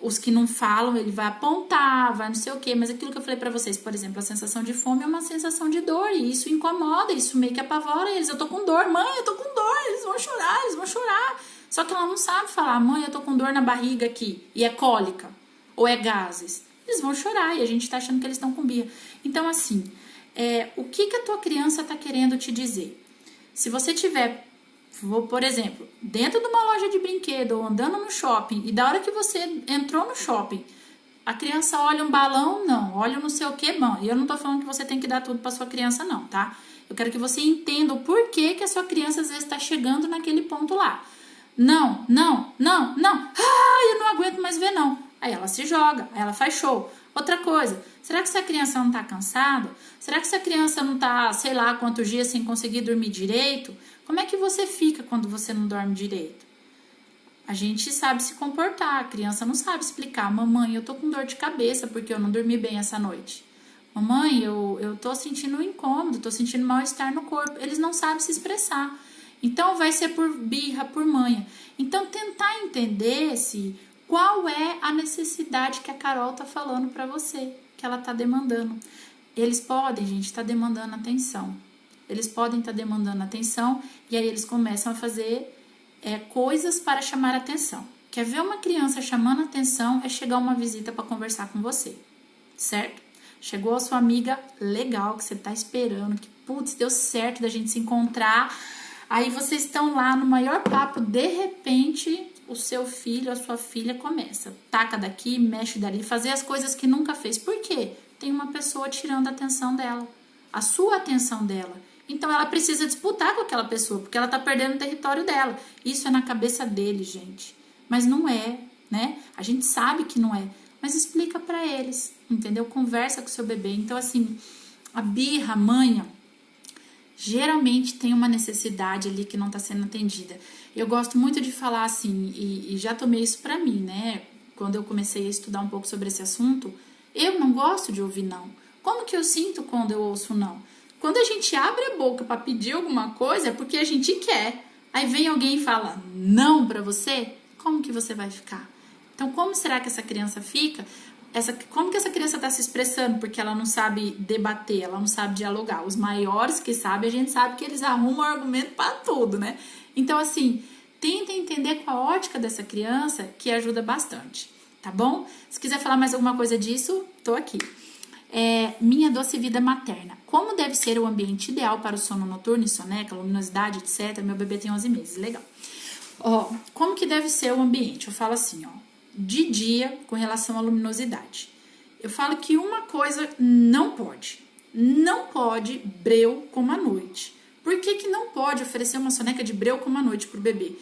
S1: os que não falam, ele vai apontar, vai não sei o quê, mas aquilo que eu falei para vocês, por exemplo, a sensação de fome é uma sensação de dor, e isso incomoda, isso meio que apavora eles. Eu tô com dor, mãe, eu tô com dor, eles vão chorar. Só que ela não sabe falar, mãe, eu tô com dor na barriga aqui, e é cólica, ou é gases. Eles vão chorar, e a gente tá achando que eles estão com birra. Então, assim, o que a tua criança tá querendo te dizer? Se você tiver, por exemplo, dentro de uma loja de brinquedo ou andando no shopping e da hora que você entrou no shopping, a criança olha um balão, não, olha não sei o que, bom, e eu não tô falando que você tem que dar tudo pra sua criança não, tá? Eu quero que você entenda o porquê que a sua criança às vezes tá chegando naquele ponto lá. Não, eu não aguento mais ver não. Aí ela se joga, aí ela faz show. Outra coisa, será que essa criança não tá cansada? Será que essa criança não tá, sei lá, quantos dias sem conseguir dormir direito? Como é que você fica quando você não dorme direito? A gente sabe se comportar, a criança não sabe explicar. Mamãe, eu tô com dor de cabeça porque eu não dormi bem essa noite. Mamãe, eu tô sentindo um incômodo, tô sentindo mal-estar no corpo. Eles não sabem se expressar. Então vai ser por birra, por manha. Então tentar entender qual é a necessidade que a Carol tá falando para você, que ela tá demandando. Eles podem, gente, estar demandando atenção. Eles podem estar demandando atenção e aí eles começam a fazer coisas para chamar atenção. Quer ver uma criança chamando atenção é chegar uma visita para conversar com você, certo? Chegou a sua amiga legal que você tá esperando, que putz, deu certo da gente se encontrar. Aí vocês estão lá no maior papo, de repente o seu filho, a sua filha começa, taca daqui, mexe dali, fazer as coisas que nunca fez. Por quê? Tem uma pessoa tirando a atenção dela, a sua atenção dela. Então ela precisa disputar com aquela pessoa, porque ela tá perdendo o território dela. Isso é na cabeça dele, gente. Mas não é, né? A gente sabe que não é, mas explica pra eles, entendeu? Conversa com o seu bebê. Então, assim, a birra, a manha, geralmente tem uma necessidade ali que não está sendo atendida. Eu gosto muito de falar assim, e já tomei isso para mim, né? Quando eu comecei a estudar um pouco sobre esse assunto, eu não gosto de ouvir não. Como que eu sinto quando eu ouço não? Quando a gente abre a boca para pedir alguma coisa, é porque a gente quer. Aí vem alguém e fala não para você, como que você vai ficar? Então, como será que essa criança fica? Como que essa criança está se expressando? Porque ela não sabe debater, ela não sabe dialogar. Os maiores que sabem, a gente sabe que eles arrumam argumento para tudo, né? Então, assim, tenta entender com a ótica dessa criança, que ajuda bastante. tá bom? Se quiser falar mais alguma coisa disso, tô aqui. Minha doce vida materna. Como deve ser o ambiente ideal para o sono noturno e soneca, luminosidade, etc. Meu bebê tem 11 meses, legal. Como que deve ser o ambiente? Eu falo assim, de dia com relação à luminosidade. Eu falo que uma coisa não pode breu como à noite. Por que não pode oferecer uma soneca de breu como à noite para o bebê?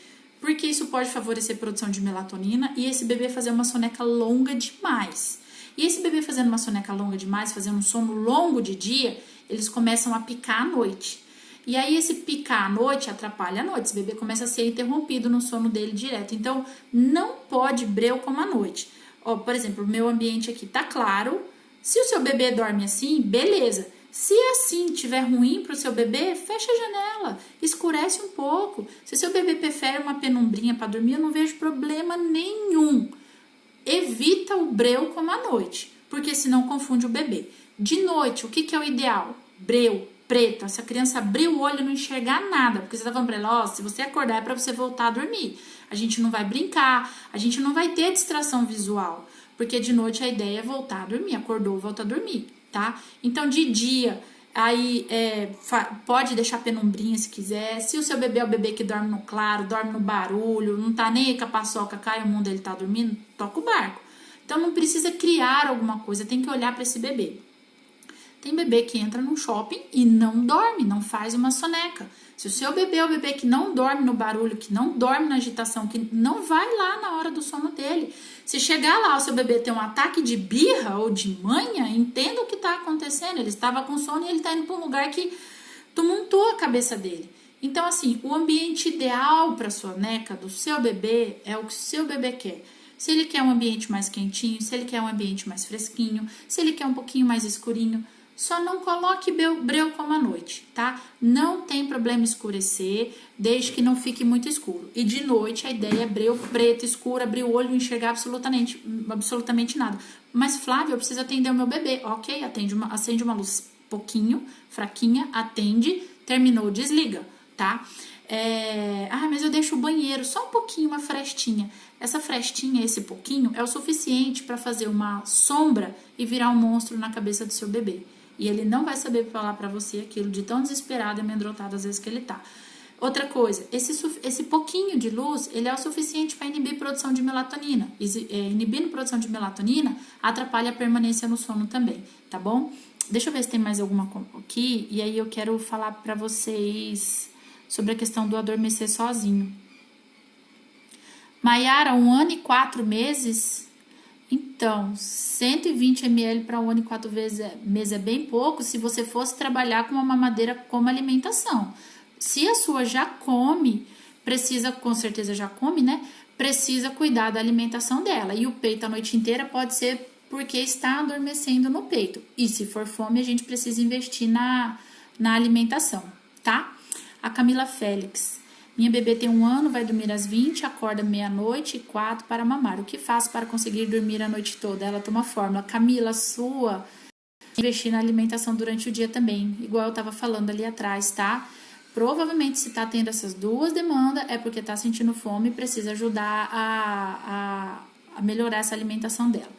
S1: Porque isso pode favorecer a produção de melatonina e esse bebê fazer uma soneca longa demais. E esse bebê fazendo uma soneca longa demais, fazendo um sono longo de dia, eles começam a picar à noite. E aí esse picar à noite atrapalha a noite, esse bebê começa a ser interrompido no sono dele direto. Então, não pode breu como à noite. Por exemplo, o meu ambiente aqui tá claro. Se o seu bebê dorme assim, beleza. Se assim tiver ruim para o seu bebê, fecha a janela, escurece um pouco. Se o seu bebê prefere uma penumbrinha para dormir, eu não vejo problema nenhum. Evita o breu como à noite, porque senão confunde o bebê. De noite, o que é o ideal? Breu, preto. Se a criança abrir o olho e não enxergar nada, porque você tá falando para ela, se você acordar é para você voltar a dormir. A gente não vai brincar, a gente não vai ter distração visual, porque de noite a ideia é voltar a dormir. Acordou, volta a dormir, tá? Então, de dia, aí pode deixar penumbrinha se quiser. Se o seu bebê é o bebê que dorme no claro, dorme no barulho, não tá nem aí com a paçoca, cai o mundo, ele tá dormindo, toca o barco. Então, não precisa criar alguma coisa, tem que olhar para esse bebê. Tem bebê que entra num shopping e não dorme, não faz uma soneca. Se o seu bebê é o bebê que não dorme no barulho, que não dorme na agitação, que não vai lá na hora do sono dele. Se chegar lá, o seu bebê tem um ataque de birra ou de manha, entenda o que está acontecendo. Ele estava com sono e ele está indo para um lugar que tumultuou a cabeça dele. Então, assim, o ambiente ideal para a soneca do seu bebê é o que o seu bebê quer. Se ele quer um ambiente mais quentinho, se ele quer um ambiente mais fresquinho, se ele quer um pouquinho mais escurinho, só não coloque breu como à noite, tá? Não tem problema escurecer, desde que não fique muito escuro. E de noite a ideia é breu preto, escuro, abrir o olho e enxergar absolutamente nada. Mas, Flávia, eu preciso atender o meu bebê. Ok, acende uma luz pouquinho, fraquinha, atende, terminou, desliga, tá? Mas eu deixo o banheiro só um pouquinho, uma frestinha. Essa frestinha, esse pouquinho, é o suficiente para fazer uma sombra e virar um monstro na cabeça do seu bebê. E ele não vai saber falar para você aquilo de tão desesperado e amedrontado às vezes que ele tá. Outra coisa, esse pouquinho de luz, ele é o suficiente para inibir produção de melatonina. Inibindo produção de melatonina, atrapalha a permanência no sono também, tá bom? Deixa eu ver se tem mais alguma coisa aqui. E aí eu quero falar para vocês sobre a questão do adormecer sozinho. Maiara, 1 ano e 4 meses... Então, 120 ml para 1 ano e 4 meses é bem pouco se você fosse trabalhar com uma mamadeira como alimentação. Se a sua já come, com certeza já come, né? Precisa cuidar da alimentação dela. E o peito a noite inteira pode ser porque está adormecendo no peito. E se for fome, a gente precisa investir na alimentação, tá? A Camila Félix. Minha bebê tem 1 ano, vai dormir às 20, acorda meia-noite e 4 para mamar. O que faço para conseguir dormir a noite toda? Ela toma fórmula. Camila, investir na alimentação durante o dia também, igual eu estava falando ali atrás, tá? Provavelmente, se tá tendo essas duas demandas, é porque tá sentindo fome e precisa ajudar a melhorar essa alimentação dela.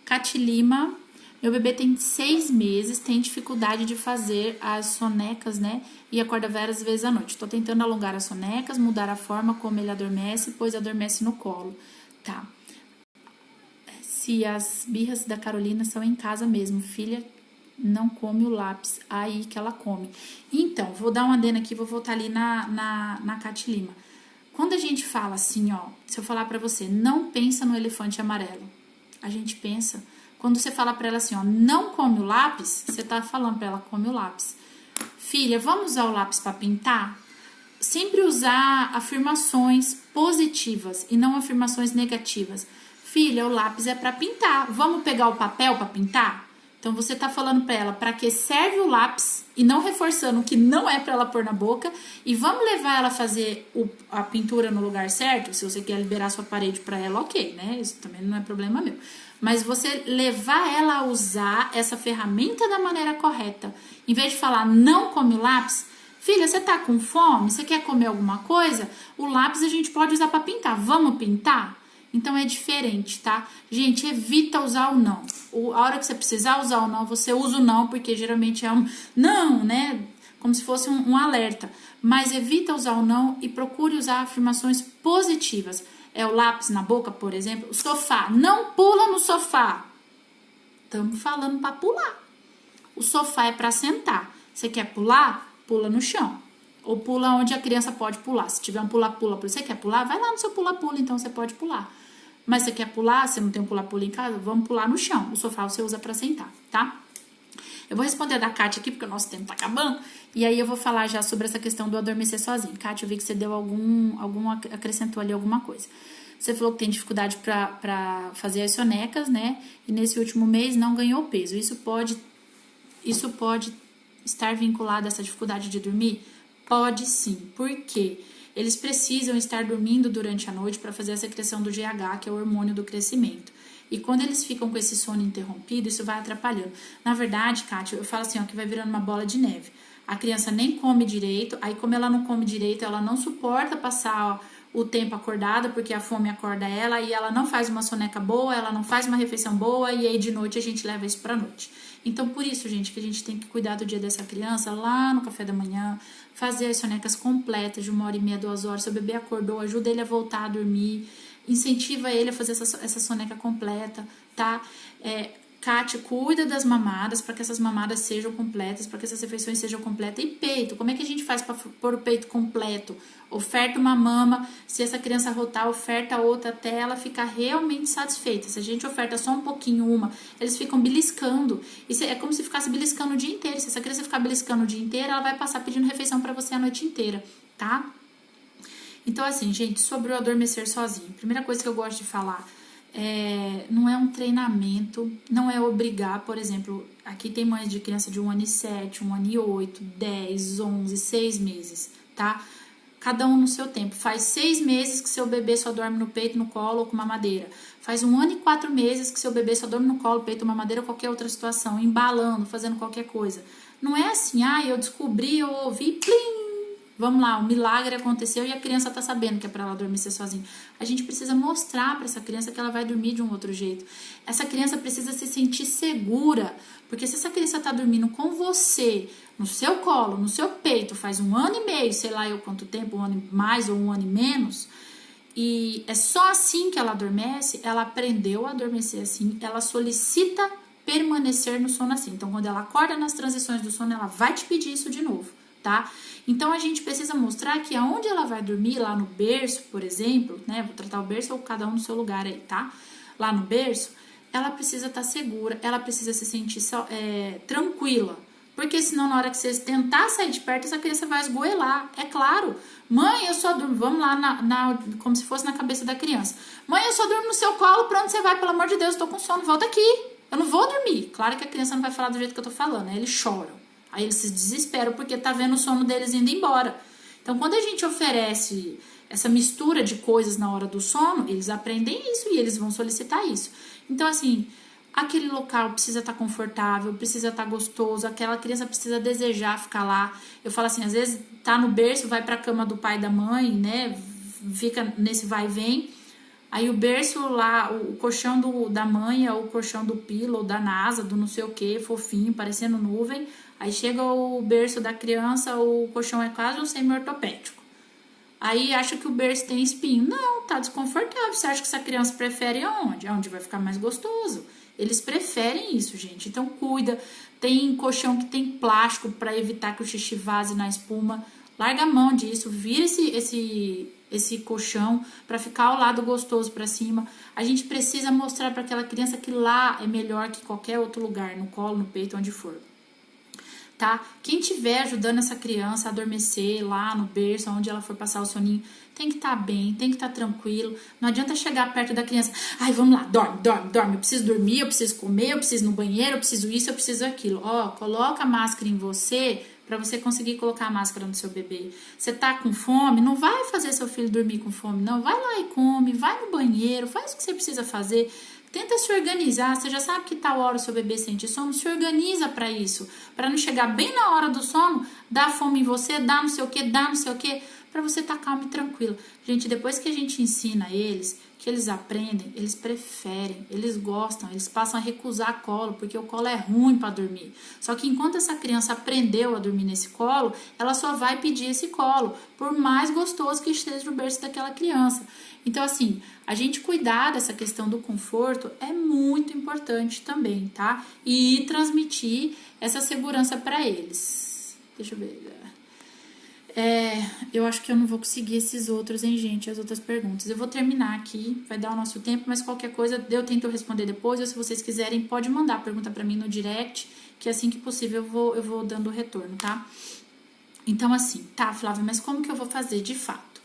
S1: Cati Lima, meu bebê tem 6 meses, tem dificuldade de fazer as sonecas, né? E acorda várias vezes à noite. Tô tentando alongar as sonecas, mudar a forma como ele adormece, pois adormece no colo. Tá. Se as birras da Carolina são em casa mesmo, filha não come o lápis, aí que ela come. Então, vou dar uma adenda aqui, vou voltar ali na Cati Lima. Quando a gente fala assim, se eu falar pra você, não pensa no elefante amarelo, a gente pensa... Quando você fala pra ela assim, não come o lápis, você tá falando pra ela, come o lápis. Filha, vamos usar o lápis para pintar? Sempre usar afirmações positivas e não afirmações negativas. Filha, o lápis é para pintar. Vamos pegar o papel para pintar? Então, você tá falando pra ela para que serve o lápis e não reforçando que não é para ela pôr na boca. E vamos levar ela a fazer a pintura no lugar certo? Se você quer liberar sua parede para ela, ok, né? Isso também não é problema meu. Mas você levar ela a usar essa ferramenta da maneira correta. Em vez de falar, não come o lápis, filha, você tá com fome? Você quer comer alguma coisa? O lápis a gente pode usar para pintar. Vamos pintar? Então é diferente, tá? Gente, evita usar o não. A hora que você precisar usar o não, você usa o não, porque geralmente é um não, né? Como se fosse um alerta. Mas evita usar o não e procure usar afirmações positivas. É o lápis na boca, por exemplo. O sofá. Não pula no sofá. Estamos falando para pular. O sofá é para sentar. Você quer pular? Pula no chão. Ou pula onde a criança pode pular. Se tiver um pula-pula, você quer pular? Vai lá no seu pula-pula, então você pode pular. Mas você quer pular? Você não tem um pula-pula em casa? Vamos pular no chão. O sofá você usa para sentar, tá? Eu vou responder da Kátia aqui, porque o nosso tempo tá acabando. E aí eu vou falar já sobre essa questão do adormecer sozinho. Kátia, eu vi que você deu acrescentou ali alguma coisa. Você falou que tem dificuldade para fazer as sonecas, né? E nesse último mês não ganhou peso. Isso pode estar vinculado a essa dificuldade de dormir? Pode sim. Por quê? Eles precisam estar dormindo durante a noite para fazer a secreção do GH, que é o hormônio do crescimento. E quando eles ficam com esse sono interrompido, isso vai atrapalhando. Na verdade, Kátia, eu falo assim, ó, que vai virando uma bola de neve. A criança nem come direito, aí como ela não come direito, ela não suporta passar o tempo acordada, porque a fome acorda ela, e ela não faz uma soneca boa, ela não faz uma refeição boa, e aí de noite a gente leva isso pra noite. Então, por isso, gente, que a gente tem que cuidar do dia dessa criança lá no café da manhã, fazer as sonecas completas de 1h30, 2 horas. Seu bebê acordou, ajuda ele a voltar a dormir, incentiva ele a fazer essa soneca completa, tá? Kátia, cuida das mamadas para que essas mamadas sejam completas, para que essas refeições sejam completas. E peito, como é que a gente faz para pôr o peito completo? Oferta uma mama, se essa criança rotar, oferta outra até ela ficar realmente satisfeita. Se a gente oferta só um pouquinho eles ficam beliscando. Isso é como se ficasse beliscando o dia inteiro. Se essa criança ficar beliscando o dia inteiro, ela vai passar pedindo refeição para você a noite inteira, tá? Então, assim, gente, sobre o adormecer sozinho. Primeira coisa que eu gosto de falar, não é um treinamento, não é obrigar, por exemplo, aqui tem mães de criança de 1 ano e 7, 1 ano e 8, 10, 11, 6 meses, tá? Cada um no seu tempo. Faz 6 meses que seu bebê só dorme no peito, no colo ou com mamadeira. Faz 1 ano e 4 meses que seu bebê só dorme no colo, peito, mamadeira ou qualquer outra situação, embalando, fazendo qualquer coisa. Não é assim, eu descobri, eu ouvi, plim! Vamos lá, o milagre aconteceu e a criança tá sabendo que é para ela adormecer sozinha. A gente precisa mostrar para essa criança que ela vai dormir de um outro jeito. Essa criança precisa se sentir segura, porque se essa criança tá dormindo com você, no seu colo, no seu peito, faz 1 ano e meio, sei lá eu quanto tempo, 1 ano mais ou 1 ano e menos, e é só assim que ela adormece, ela aprendeu a adormecer assim, ela solicita permanecer no sono assim. Então, quando ela acorda nas transições do sono, ela vai te pedir isso de novo, tá? Então, a gente precisa mostrar que aonde ela vai dormir, lá no berço, por exemplo, né? Vou tratar o berço ou cada um no seu lugar aí, tá? Lá no berço, ela precisa estar segura, ela precisa se sentir tranquila. Porque senão, na hora que você tentar sair de perto, essa criança vai esgoelar. É claro. Mãe, eu só durmo. Vamos lá, como se fosse na cabeça da criança. Mãe, eu só durmo no seu colo. Pra onde você vai? Pelo amor de Deus, eu tô com sono. Volta aqui. Eu não vou dormir. Claro que a criança não vai falar do jeito que eu tô falando, né? Eles choram. Aí eles se desesperam porque tá vendo o sono deles indo embora. Então, quando a gente oferece essa mistura de coisas na hora do sono, eles aprendem isso e eles vão solicitar isso. Então, assim, aquele local precisa estar confortável, precisa estar gostoso, aquela criança precisa desejar ficar lá. Eu falo assim, às vezes tá no berço, vai pra cama do pai e da mãe, né? Fica nesse vai e vem. Aí o berço lá, o colchão da mãe é o colchão do pillow, da NASA, do não sei o que, fofinho, parecendo nuvem. Aí chega o berço da criança, o colchão é quase um semi-ortopédico. Aí acha que o berço tem espinho. Não, tá desconfortável. Você acha que essa criança prefere aonde? Aonde vai ficar mais gostoso. Eles preferem isso, gente. Então cuida. Tem colchão que tem plástico para evitar que o xixi vaze na espuma. Larga a mão disso, vira esse colchão para ficar ao lado gostoso para cima. A gente precisa mostrar para aquela criança que lá é melhor que qualquer outro lugar, no colo, no peito, onde for. Tá? Quem estiver ajudando essa criança a adormecer lá no berço, onde ela for passar o soninho, tem que estar bem, tem que estar tranquilo. Não adianta chegar perto da criança, vamos lá, dorme, eu preciso dormir, eu preciso comer, eu preciso ir no banheiro, eu preciso isso, eu preciso aquilo. Coloca a máscara em você para você conseguir colocar a máscara no seu bebê. Você tá com fome, não vai fazer seu filho dormir com fome, não. Vai lá e come, vai no banheiro, faz o que você precisa fazer. Tenta se organizar, você já sabe que tal hora o seu bebê sente sono, se organiza para isso, para não chegar bem na hora do sono, dar fome em você, dar não sei o que, para você estar calmo e tranquilo. Gente, depois que a gente ensina eles, que eles aprendem, eles preferem, eles gostam, eles passam a recusar colo, porque o colo é ruim para dormir. Só que enquanto essa criança aprendeu a dormir nesse colo, ela só vai pedir esse colo, por mais gostoso que esteja o berço daquela criança. Então, assim, a gente cuidar dessa questão do conforto é muito importante também, tá? E transmitir essa segurança para eles. Deixa eu ver. Eu acho que eu não vou conseguir esses outros, hein, gente? As outras perguntas. Eu vou terminar aqui, vai dar o nosso tempo, mas qualquer coisa eu tento responder depois. Ou se vocês quiserem, pode mandar a pergunta para mim no direct, que assim que possível eu vou dando retorno, tá? Então, assim, tá, Flávia, mas como que eu vou fazer de fato?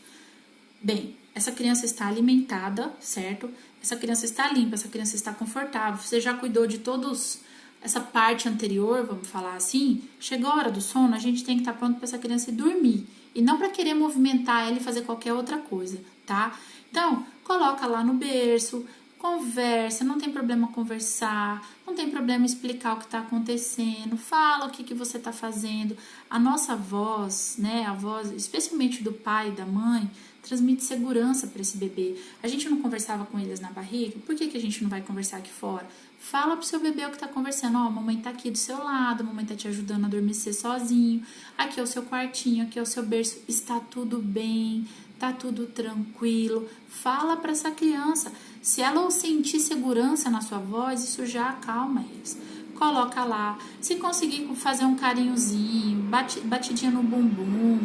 S1: Bem, essa criança está alimentada, certo? Essa criança está limpa, essa criança está confortável. Você já cuidou de todos essa parte anterior, vamos falar assim? Chegou a hora do sono, a gente tem que estar pronto para essa criança ir dormir. E não para querer movimentar ela e fazer qualquer outra coisa, tá? Então, coloca lá no berço, conversa, não tem problema conversar, não tem problema explicar o que está acontecendo, fala o que você está fazendo. A nossa voz, né, a voz, especialmente do pai e da mãe, transmite segurança para esse bebê. A gente não conversava com eles na barriga, por que a gente não vai conversar aqui fora? Fala pro seu bebê o que tá conversando. Ó, a mamãe tá aqui do seu lado, a mamãe tá te ajudando a adormecer sozinho. Aqui é o seu quartinho, aqui é o seu berço. Está tudo bem, tá tudo tranquilo. Fala para essa criança. Se ela sentir segurança na sua voz, isso já acalma eles. Coloca lá. Se conseguir fazer um carinhozinho, batidinha no bumbum,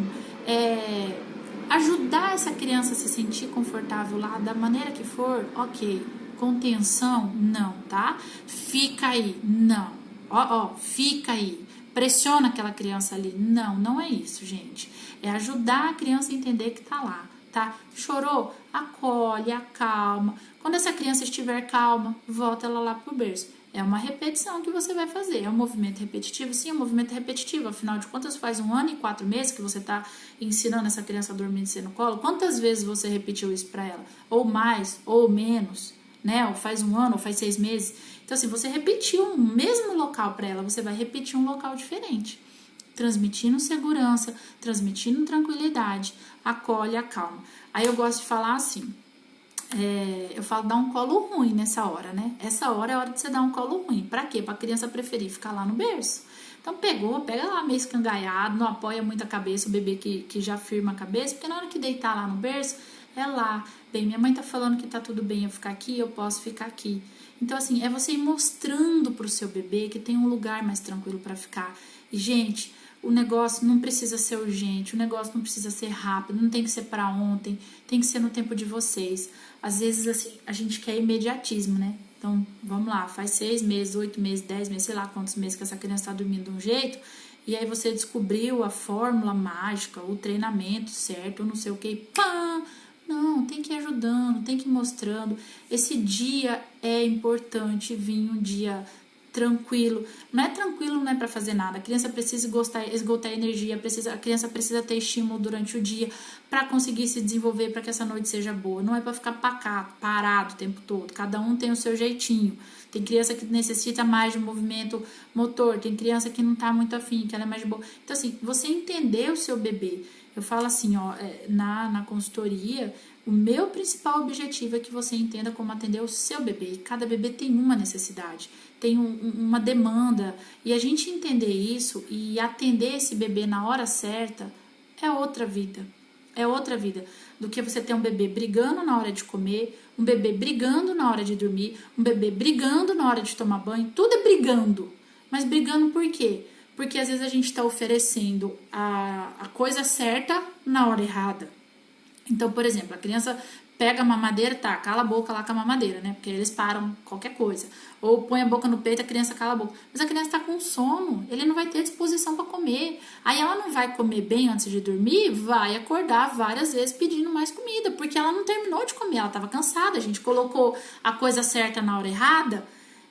S1: ajudar essa criança a se sentir confortável lá da maneira que for, ok. Contenção, não, tá? Fica aí, não. Fica aí. Pressiona aquela criança ali. Não, não é isso, gente. É ajudar a criança a entender que tá lá, tá? Chorou? Acolhe, acalma. Quando essa criança estiver calma, volta ela lá pro berço. É uma repetição que você vai fazer. É um movimento repetitivo? Sim, é um movimento repetitivo. Afinal de contas, faz 1 ano e 4 meses que você está ensinando essa criança a dormir no colo. Quantas vezes você repetiu isso para ela? Ou mais, ou menos, né? Ou faz 1 ano, ou faz 6 meses. Então, assim, você repetiu o mesmo local para ela, você vai repetir um local diferente. Transmitindo segurança, transmitindo tranquilidade, acolhe, acalma. Aí eu gosto de falar assim... eu falo dar um colo ruim nessa hora, né? Essa hora é a hora de você dar um colo ruim. Pra quê? Pra criança preferir ficar lá no berço. Então pega lá meio escangaiado, não apoia muito a cabeça, o bebê que já firma a cabeça, porque na hora que deitar lá no berço, é lá. Bem, minha mãe tá falando que tá tudo bem eu ficar aqui, eu posso ficar aqui. Então, assim, é você ir mostrando pro seu bebê que tem um lugar mais tranquilo pra ficar. E, gente, o negócio não precisa ser urgente, o negócio não precisa ser rápido, não tem que ser para ontem, tem que ser no tempo de vocês. Às vezes, assim, a gente quer imediatismo, né? Então, vamos lá, faz 6 meses, 8 meses, 10 meses, sei lá quantos meses que essa criança está dormindo de um jeito, e aí você descobriu a fórmula mágica, o treinamento certo, não sei o que, pá! Não, tem que ir ajudando, tem que ir mostrando. Esse dia é importante vir um dia tranquilo. Não é tranquilo, não é para fazer nada. A criança precisa esgotar energia, a criança precisa ter estímulo durante o dia para conseguir se desenvolver, para que essa noite seja boa. Não é para ficar pacato, parado o tempo todo. Cada um tem o seu jeitinho. Tem criança que necessita mais de movimento motor, tem criança que não tá muito afim, que ela é mais de boa. Então, assim, você entender o seu bebê. Eu falo assim, ó, na consultoria, o meu principal objetivo é que você entenda como atender o seu bebê. E cada bebê tem uma necessidade, tem uma demanda. E a gente entender isso e atender esse bebê na hora certa é outra vida. É outra vida do que você ter um bebê brigando na hora de comer, um bebê brigando na hora de dormir, um bebê brigando na hora de tomar banho. Tudo é brigando. Mas brigando por quê? Porque às vezes a gente está oferecendo a coisa certa na hora errada. Então, por exemplo, a criança pega a mamadeira, tá, cala a boca lá com a mamadeira, né? Porque eles param qualquer coisa. Ou põe a boca no peito, a criança cala a boca. Mas a criança tá com sono, ele não vai ter disposição para comer. Aí ela não vai comer bem antes de dormir, vai acordar várias vezes pedindo mais comida, porque ela não terminou de comer, ela tava cansada. A gente colocou a coisa certa na hora errada,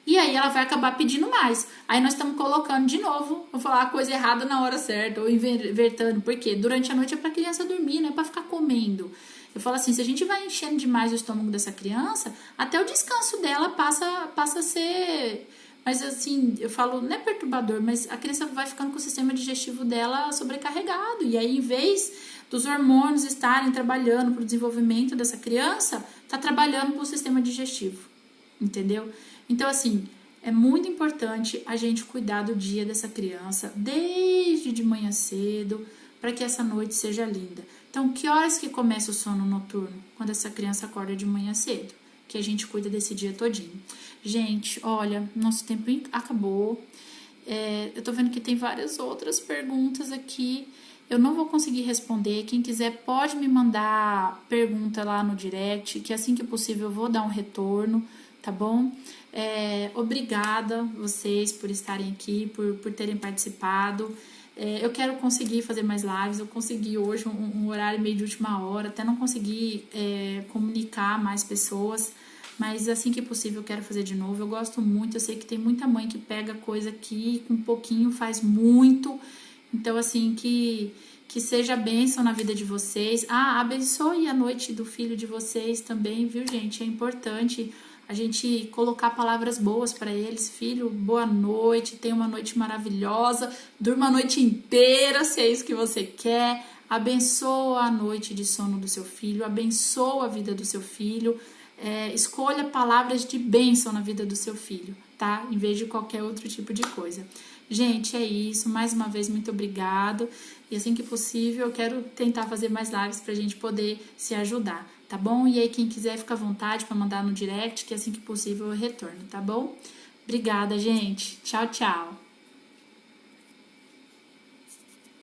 S1: e aí ela vai acabar pedindo mais. Aí nós estamos colocando de novo, vou falar a coisa errada na hora certa, ou invertendo. Por quê? Durante a noite é pra criança dormir, não é pra ficar comendo. Eu falo assim, se a gente vai enchendo demais o estômago dessa criança, até o descanso dela passa a ser... Mas assim, eu falo, não é perturbador, mas a criança vai ficando com o sistema digestivo dela sobrecarregado. E aí, em vez dos hormônios estarem trabalhando para o desenvolvimento dessa criança, tá trabalhando para o sistema digestivo, entendeu? Então, assim, é muito importante a gente cuidar do dia dessa criança desde de manhã cedo, para que essa noite seja linda. Então, que horas que começa o sono noturno? Quando essa criança acorda de manhã cedo, que a gente cuida desse dia todinho. Gente, olha, nosso tempo acabou. Eu tô vendo que tem várias outras perguntas aqui. Eu não vou conseguir responder. Quem quiser pode me mandar pergunta lá no direct, que assim que possível eu vou dar um retorno, tá bom? Obrigada vocês por estarem aqui, por terem participado. Eu quero conseguir fazer mais lives. Eu consegui hoje um horário meio de última hora, até não consegui comunicar mais pessoas, mas assim que possível eu quero fazer de novo. Eu gosto muito, eu sei que tem muita mãe que pega coisa aqui com um pouquinho faz muito, então assim, que seja bênção na vida de vocês. Abençoe a noite do filho de vocês também, viu, gente? É importante a gente colocar palavras boas para eles. Filho, boa noite, tenha uma noite maravilhosa, durma a noite inteira, se é isso que você quer. Abençoa a noite de sono do seu filho, abençoa a vida do seu filho. Escolha palavras de bênção na vida do seu filho, tá? Em vez de qualquer outro tipo de coisa. Gente, é isso. Mais uma vez, muito obrigado. E assim que possível, eu quero tentar fazer mais lives pra gente poder se ajudar, tá bom? E aí, quem quiser, fica à vontade para mandar no direct, que assim que possível eu retorno, tá bom? Obrigada, gente. Tchau, tchau.